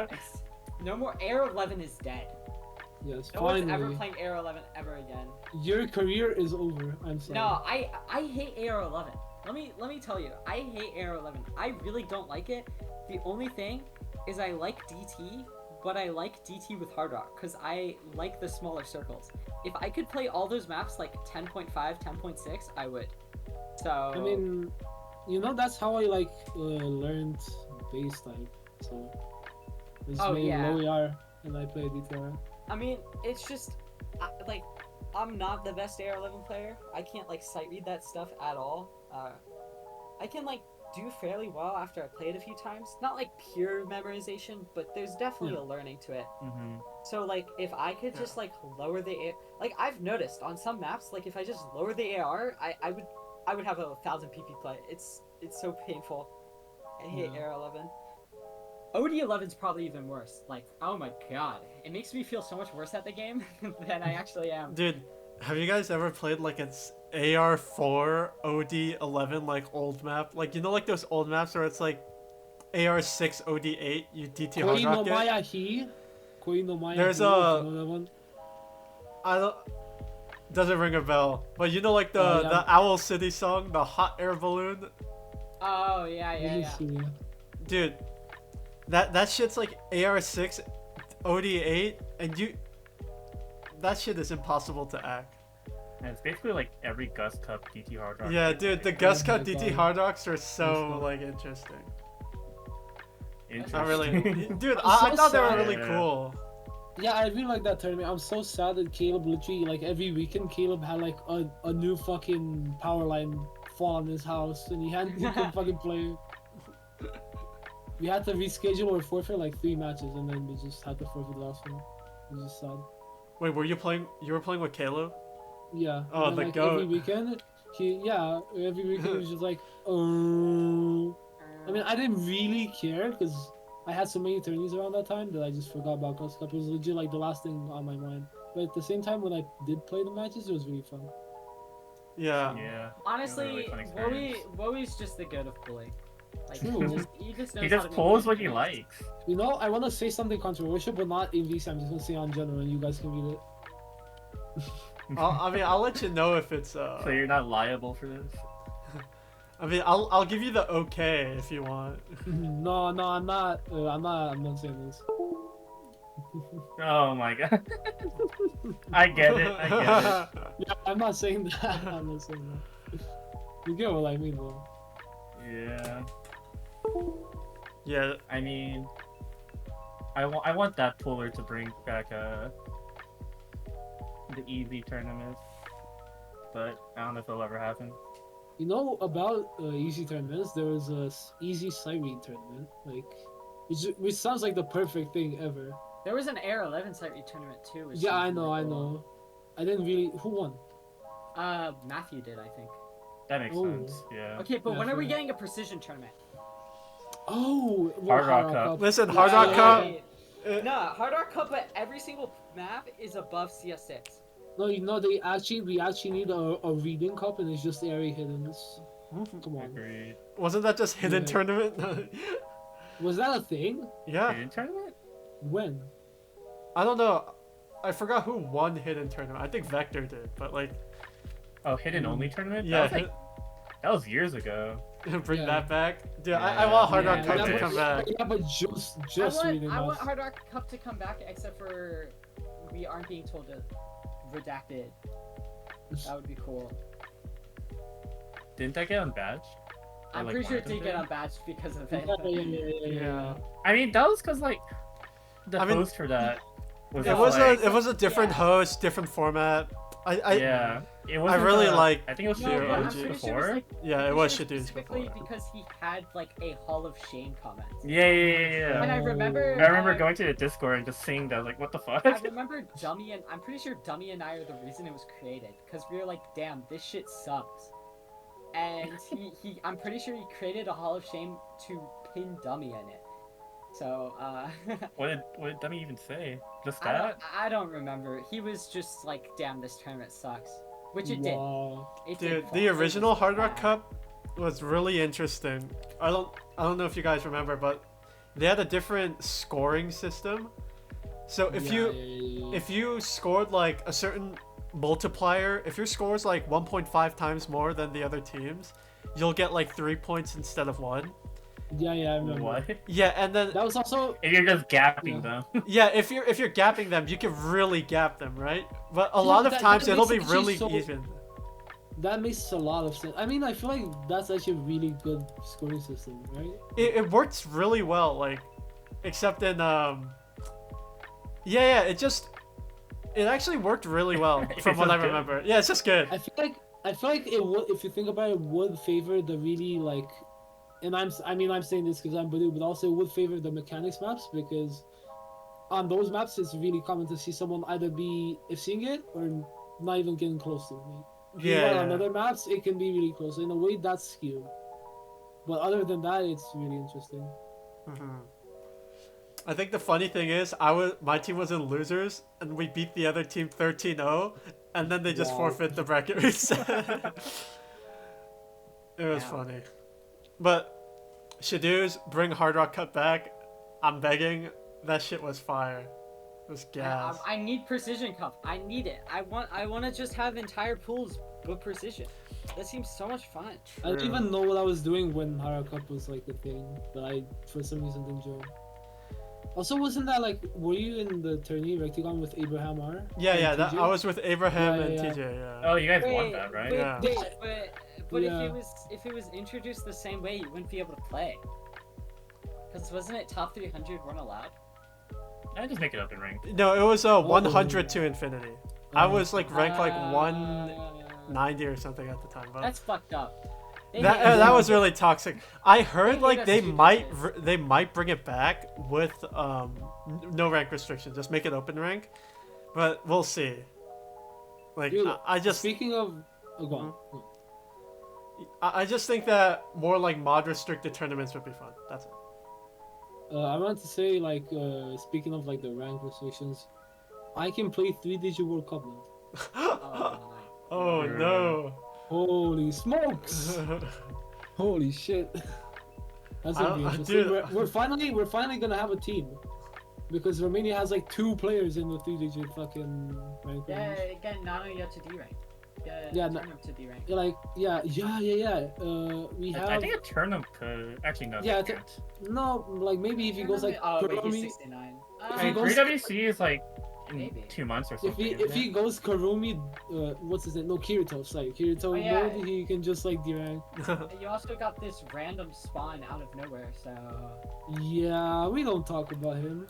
No more Air 11 is dead. Yes, No one's ever finally. playing Air 11 ever again. Your career is over. I'm sorry. No, I hate Air 11. Let me tell you, I hate Air 11. I really don't like it. The only thing is I like DT, but I like DT with Hard Rock because I like the smaller circles. If I could play all those maps like 10.5, 10.6, I would. So I mean, you know, that's how I like learned base type. So I just Oh, made yeah. low AR and I play DTR. I mean, it's just like I'm not the best AR11 player. I can't like sight read that stuff at all. I can like do fairly well after I play it a few times. Not like pure memorization, but there's definitely a learning to it. Mm-hmm. So like if I could just like lower the AR, like I've noticed on some maps, like if I just lower the AR, I would have 1,000 PP play. It's so painful. I hate Yeah. AR11. OD11's probably even worse. Like, oh my god, it makes me feel so much worse at the game than I actually am. Dude, have you guys ever played like it's AR4 OD11 like old map? Like you know like those old maps where it's like AR6 OD8 you DT hard Koi no rocket? WYHI. Koi no WYHI. There's you know that one? I don't doesn't ring a bell. But you know like the Oh, yeah. the Owl City song, the hot air balloon? Oh yeah, Let yeah, me yeah. see. Dude, that shit's like AR6 OD8 and that shit is impossible to act. And it's basically like every Gus Cup DT hard rock. Yeah, dude, the Gus Cut my DT God. hard rocks are so God. like interesting. Interesting. I really, dude, I'm I so thought they were sad. really Yeah. cool. Yeah, I really like that tournament. I'm so sad that Caleb literally, like, every weekend, Caleb had, like, a new fucking power line fall on his house, and he couldn't fucking play. We had to reschedule or forfeit, like, 3 matches, and then we just had to forfeit the last one. It was just sad. Wait, were you playing? You were playing with Caleb? Yeah. Oh, and then, the like, goat. every weekend, every weekend he was just like, oh. I mean, I didn't really care, because I had so many tourneys around that time that I just forgot about Gus Cup. It was legit, like, the last thing on my mind. But at the same time, when I did play the matches, it was really fun. Yeah. Yeah. Honestly, Really fun experience. Woey's just the good of pulling. Like True. he just knows He how just to make pulls it what he nice. likes. You know, I want to say something controversial, but not in VC. I'm just going to say on general, and you guys can read it. I'll let you know if it's So you're not liable for this. I mean, I'll give you the okay if you want. No, I'm not. I'm not saying this. Oh my god. I get it. I get it. Yeah, I'm not saying that. I'm not saying that. You get what I mean, though. Yeah. Yeah. I mean, I want that puller to bring back the easy tournament, but I don't know if it'll ever happen. You know about easy tournaments? There was a easy siren tournament, like, which sounds like the perfect thing ever. There was an Air 11 sight read tournament too. Which Yeah, I seems know, really I cool. know. I didn't really. Who won? Matthew did, I think. That makes Oh. sense. Yeah. Okay, but Yeah, when are we sure. getting a precision tournament? Oh, Hard Rock Cup. Listen, Yeah, Hard Rock yeah, Cup. yeah. uh, No, Hard Rock Cup, but every single map is above CS6. No, you know we actually need a reading cup, and it's just area hidden. Come on. Agreed. Wasn't that just hidden Yeah. tournament? Was that a thing? Yeah. Hidden tournament? When? I don't know. I forgot who won hidden tournament. I think Vector did, but like, Oh, hidden only tournament? yeah, That was years ago. bring Yeah. that back. Dude, I Yeah. want Hard Rock Yeah, Cup that to was- come back. Yeah, but just reading. I want us. Hard Rock Cup to come back, except for we aren't being told to redact it. That would be cool. Didn't that get unbadged? I'm like, pretty sure it one of did get them unbadged because of Yeah, it. Yeah. I mean, that was because like the I mean, host for that was It No, was like, a different Yeah. host, different format. yeah. It was. really like I think it was No, Yeah, but I'm OG. pretty sure it was before. like, Yeah, it pretty was sure Shadoo's specifically before. because he had like a Hall of Shame comment. Yeah. And I remember. I remember going to the Discord and just seeing that. I was like, what the fuck? I remember Dummy and I'm pretty sure Dummy and I are the reason it was created because we were like, damn, this shit sucks. And I'm pretty sure he created a Hall of Shame to pin Dummy in it. So What did Dummy even say? Just that? I don't remember. He was just like, damn, this tournament sucks, which it did. Wow. It Dude, did. the It original was Hard Rock bad. Cup was really interesting. I don't know if you guys remember, but they had a different scoring system. So if you scored like a certain multiplier, if your score is like 1.5 times more than the other teams, you'll get like 3 points instead of 1. Yeah, I remember. What? Yeah, and then That was also If you're just gapping Yeah. them. yeah, if you're gapping them, you can really gap them, right? But a Yeah, lot of that times it'll makes be it actually really so- even. that makes a lot of sense. I mean, I feel like that's actually a really good scoring system, right? It works really well, like, except in yeah, it actually worked really well It from what I sounds good. remember. Yeah, it's just good. I feel like it would, if you think about it, would favor the really like, and I'm saying this because I'm badeu, but also it would favor the mechanics maps because on those maps it's really common to see someone either be seeing it or not even getting close to it. Yeah, On yeah. other maps it can be really close. In a way, that's skewed. But other than that, it's really interesting. Mhm. I think the funny thing is, my team was in losers, and we beat the other team 13-0, and then they just Wow. forfeit the bracket reset. It was Wow. funny. But Shadows, bring Hard Rock Cut back. I'm begging. That shit was fire. It was gas. I need Precision Cup. I need it. I want to just have entire pools with Precision. That seems so much fun. I didn't even know what I was doing when Hara Cup was like a thing, but I for some reason didn't join. Also, wasn't that like, were you in the Tourney rektygon with Abraham R? Yeah, and yeah. TJ? I was with Abraham Yeah, and yeah. TJ. Yeah. Oh, you guys won that, right? Yeah. But Yeah. if it was introduced the same way, you wouldn't be able to play. Because wasn't it top 300 weren't allowed? I just make it up in rank. No, it was 100 to infinity. I was like ranked like Uh, 190 or something at the time. But That's fucked up. They that hate that us. was really toxic. I heard hate like us they to do might this. they might bring it back with no rank restriction, just make it open rank, but we'll see. Like Dude, I just Speaking of, go on. I just think that more like mod restricted tournaments would be fun. That's it. I want to say like, speaking of like the rank restrictions, I can play 3-digit World Cup now. Oh, Oh no. Holy smokes! Holy shit! That's gonna be interesting. dude. We're finally gonna have a team, because Romania has like 2 players in the 3-digit fucking rank. yeah, range. again, not only up to D rank. Yeah, turn no- up to D rank. Yeah, like we have I think a turnip could actually no. Yeah, they it's a- can't. no, like maybe if he goes like oh wait, he's Kurumi, 69. If I he mean, goes- 3WC is like in Maybe. 2 months or if something. he isn't if he it? goes Kurumi, what's his name? No, Kirito. Sorry, Kirito Oh, yeah. mode. He can just like D-rank. You also got this random spawn out of nowhere, so. Yeah, we don't talk about him.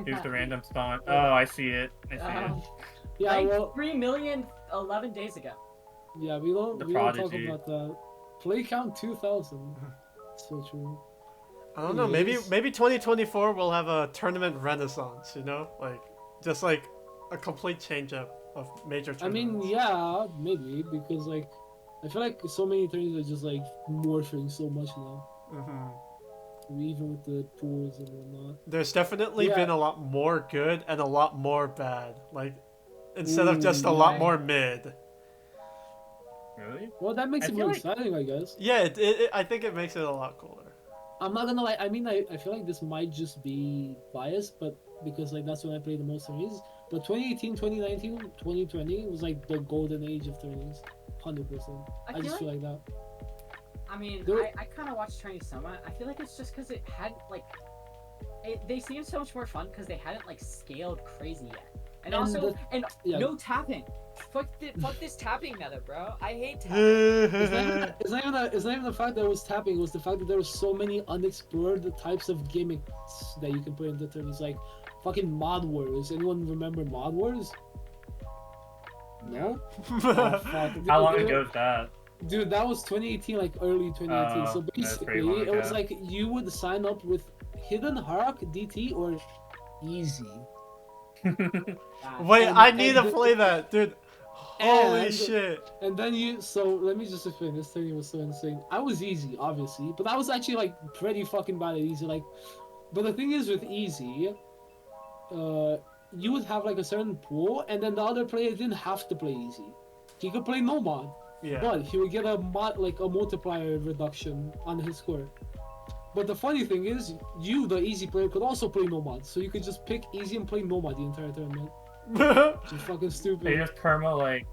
Here's the random spawn. Oh, I see it. I see it. Yeah, like well, 3 million 11 days ago. yeah, we don't The we don't talk prodigy. about that. Play count 2000. So true. I don't know. Maybe Anyways. 2024 we'll have a tournament renaissance. You know, like just like a complete change up of major I mean, tournaments. yeah, maybe because like I feel like so many tournaments are just like morphing so much now. Even with the pools and whatnot. There's definitely Yeah. been a lot more good and a lot more bad. Like instead of just a Ooh, lot yeah. more mid. Really? Well, that makes I it feel more like- exciting, I guess. Yeah, I think it makes it a lot cooler. I'm not gonna lie. I mean, I feel like this might just be biased, but because like that's when I played the most tourneys. But 2018, 2019, 2020 was like the golden age of tourneys. 100%. I feel just feel like that. I mean, There- I kind of watched Tourney somewhat. I feel like it's just because it had like, they seemed so much more fun because they hadn't like scaled crazy yet, and And also yeah. no tapping. Fuck this tapping meta, bro. I hate tapping. It's not even the fact that it was tapping. It was the fact that there was so many unexplored types of gimmicks that you can put into tourneys, like fucking Mod Wars. Anyone remember Mod Wars? No. Oh, fuck. How long Dude, ago is that? Dude, that was 2018, like early 2018. So that's pretty basically, long it was ago. like you would sign up with Hidden Harak DT or Easy. God. Wait, And- I need and to the- play that, dude. Holy and- shit. And then so let me just explain. This thing was so insane. I was easy, obviously, but I was actually like pretty fucking bad at easy. Like, but the thing is with easy, you would have like a certain pool, and then the other player didn't have to play easy. He could play no mod, Yeah. but he would get a mod like a multiplier reduction on his score. But the funny thing is, you, the easy player, could also play no mod, so you could just pick easy and play no mod the entire tournament. Which is fucking stupid. They just perma like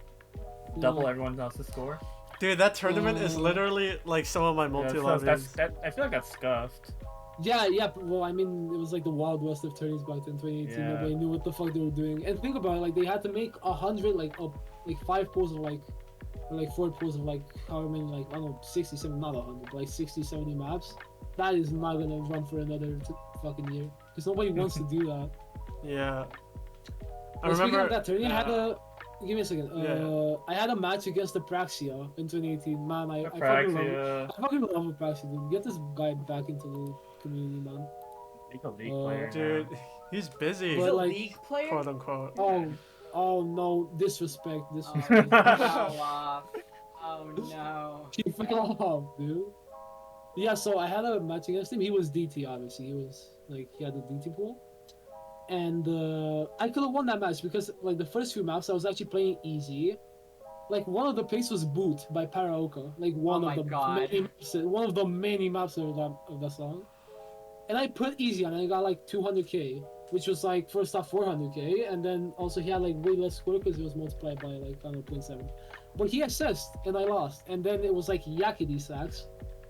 double Yeah. everyone else's score. Dude, that tournament is literally like some of my Yeah, multi so lobbies. I feel like that's scuffed. Yeah, well, I mean, it was like the Wild West of tourneys back then, 2018. Yeah. Nobody knew what the fuck they were doing. And think about it, like, they had to make 100, like 5 pools of, like, or, like, 4 pools of, like, however many, like, I don't know, 67, not 100, but, like, 60, 70 maps. That is not gonna run for another fucking year. Because nobody wants to do that. Yeah. I But speaking remember. of that tourney, I had a... Give me a second. Yeah. I had a match against the Praxia in 2018. Man, I fucking love it. Apraxia, I fucking love Praxia, dude. Get this guy back into the community, man. he's a league player. Dude, now. he's busy, He's But, a like- league player. quote unquote. Oh no, disrespect. Oh, Disrespect. fell off. Oh no. He fell off, dude. Yeah, so I had a match against him. He was DT, obviously. He was Like he had the DT pool, and I could have won that match because like the first few maps I was actually playing easy. Like one of the plays was Boot by Paraoka, like one Oh of my the God. many maps of that song. And I put easy on, and I got like 200k, which was like first off 400k, and then also he had like way less score because it was multiplied by like I don't know 0.7. But he assessed, and I lost. And then it was like Yakety Sax,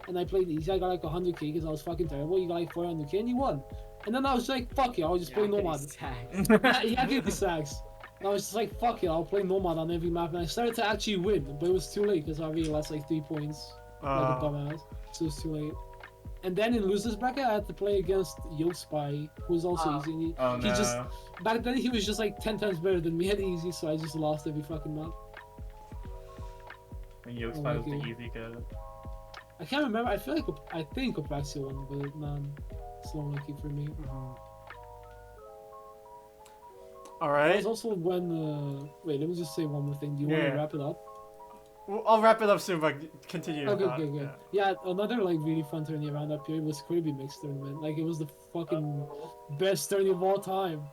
and I played easy. I got like 100k because I was fucking terrible. You got like 400k, and you won. And then I was like, fuck it, I'll just play Nomad. Yakety Sax. And I was just like, fuck it, I'll play Nomad on every map. And I started to actually win, but it was too late because I already lost like 3 points, like a dumbass. So it was too late. And then in losers bracket, I had to play against Yospy, who was also easy. And he just back then he was just like 10 times better than me at easy, so I just lost every fucking map. And Yospy was the easy guy. I can't remember. I think Apraxia won, but man, it's not lucky for me. All That right. was also when. Wait, let me just say one more thing. Do you want to wrap it up? Well, I'll wrap it up soon, but continue. Okay, good. Yeah, another like really fun tourney around that period was Kirby Mix tournament. Like it was the fucking best tourney of all time.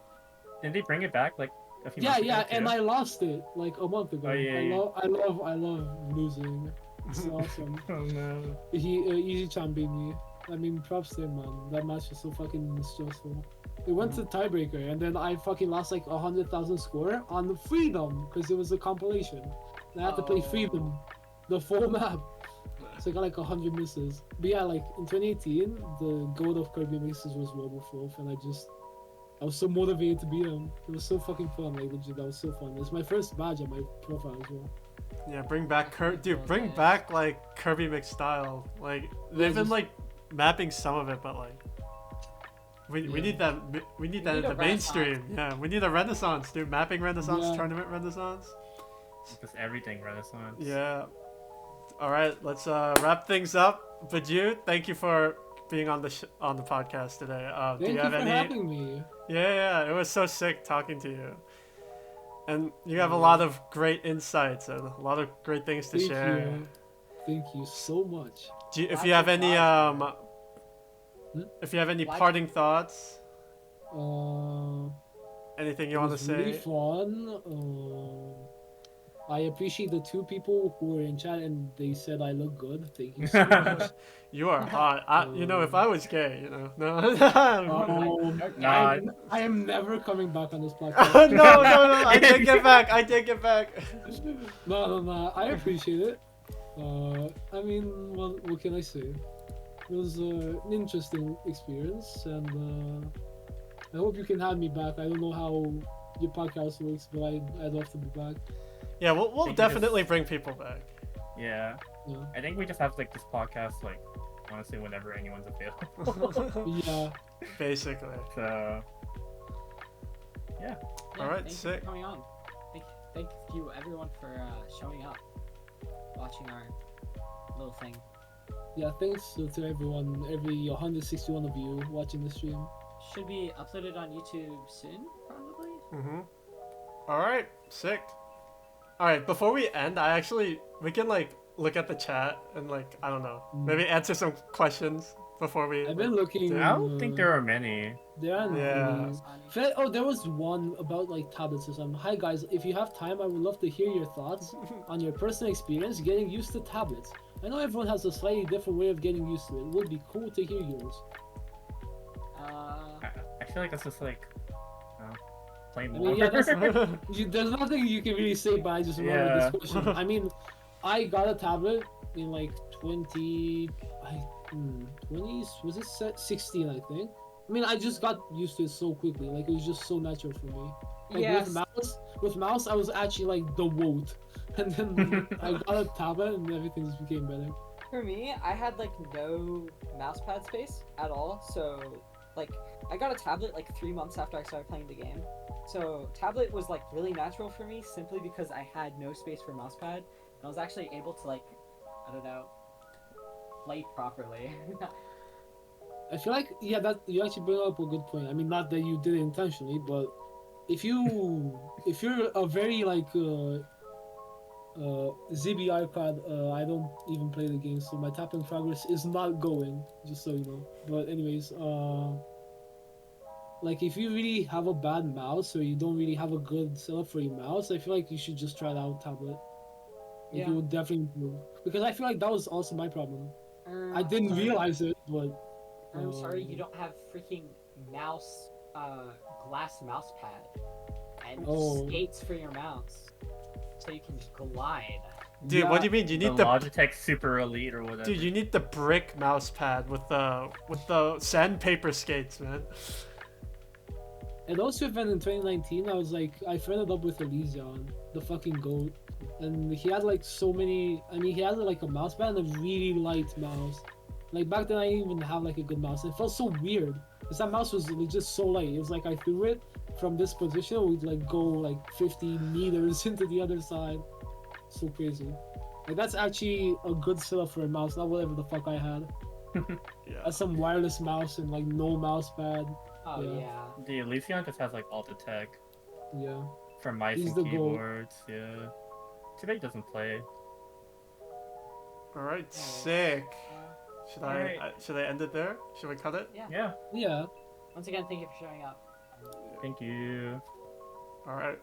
Didn't they bring it back like a few months ago? Yeah, and I lost it like a month ago. Oh, yeah. I love losing. It's awesome. Oh no. Easy Chan beat me. I mean, props to him, man. That match was so fucking stressful. It went to tiebreaker, and then I fucking lost like 100,000 score on the Freedom because it was a compilation. And I had to play Freedom, the full map. So I got like 100 misses. But yeah, like in 2018, the goal of Kirby Mixes was Robofolk, and I was so motivated to beat him. It was so fucking fun, like legit, that was so fun. It's my first badge on my profile as well. Yeah, bring back bring back like Kirby Mix style. Like they've been like mapping some of it, but like we need that in the mainstream. Yeah, we need a renaissance, dude. Mapping renaissance, tournament renaissance. Just everything renaissance. Yeah. All right, let's wrap things up. Badeu, thank you for being on the podcast today. Do you have for any? having me. Yeah, it was so sick talking to you. And you have a lot of great insights and a lot of great things to share. Thank you so much. If you have any parting thoughts, anything you want to say? Really fun. I appreciate the 2 people who were in chat and they said I look good. Thank you so much. You are hot. If I was gay, no. I am never coming back on this podcast. No. I take it back. No. I appreciate it. I mean, what can I say? It was an interesting experience, and I hope you can have me back. I don't know how your podcast works, but I'd love to be back. Yeah, we'll definitely bring people back. Yeah. I think we just have like this podcast like honestly whenever anyone's available. Yeah. Basically. So yeah. All right, thank sick. you for coming on. Thank you everyone for showing up, watching our little thing. Yeah, thanks to everyone, every 161 of you watching the stream. Should be uploaded on YouTube soon, probably. All right, sick. All right, before we end, we can like look at the chat and like I don't know, maybe answer some questions before we. I've been looking. I don't think there are many. There are Yeah. many. Oh, there was one about like tablets or something. Hi guys, if you have time, I would love to hear your thoughts on your personal experience getting used to tablets. I know everyone has a slightly different way of getting used to it. It would be cool to hear yours. I feel like that's just like plain I more. mean, yeah, there's nothing you can really say, but I just remember this question. I mean, I got a tablet in like 20s, was it 16, I think? I mean, I just got used to it so quickly. Like, it was just so natural for me. Like, Yes. with mouse, I was actually like the woat. And then I got a tablet and everything just became better. For me, I had like no mousepad space at all, so like I got a tablet like 3 months after I started playing the game. So tablet was like really natural for me simply because I had no space for mousepad, and I was actually able to like, I don't know, play properly. I feel like that you actually bring up a good point. I mean, not that you did it intentionally, but if you're a very like ZB iPad, I don't even play the game, so my tap in progress is not going. Just so you know. But anyways, like if you really have a bad mouse or you don't really have a good setup for your mouse, I feel like you should just try it out tablet. Like Yeah. it would definitely improve. Because I feel like that was also my problem. I didn't Sorry. realize it, but I'm sorry you don't have freaking mouse, glass mouse pad and Oh. skates for your mouse, so you can glide. Dude, what do you mean? You The need the Logitech Super Elite or whatever. dude. You need the brick mouse pad with the sandpaper skates, man. At also event in 2019, I was like, I friended up with Elysion, the fucking goat, and he had like so many. I mean, he had like a mouse pad and a really light mouse. Like back then, I didn't even have like a good mouse. It felt so weird because that mouse was just so light. It was like I threw it from this position, it would like go like 50 meters into the other side. So crazy. Like that's actually a good setup for a mouse, not whatever the fuck I had. Yeah. That's some wireless mouse and like no mouse pad. Oh Yeah. yeah. The Elysion just has like all the tech Yeah. for mice He's and the goat. keyboards. Yeah. Too bad he doesn't play. All right, sick. Should Alright. should I end it there? Should we cut it? Yeah. Yeah. Once again, thank you for showing up. Thank you. All right.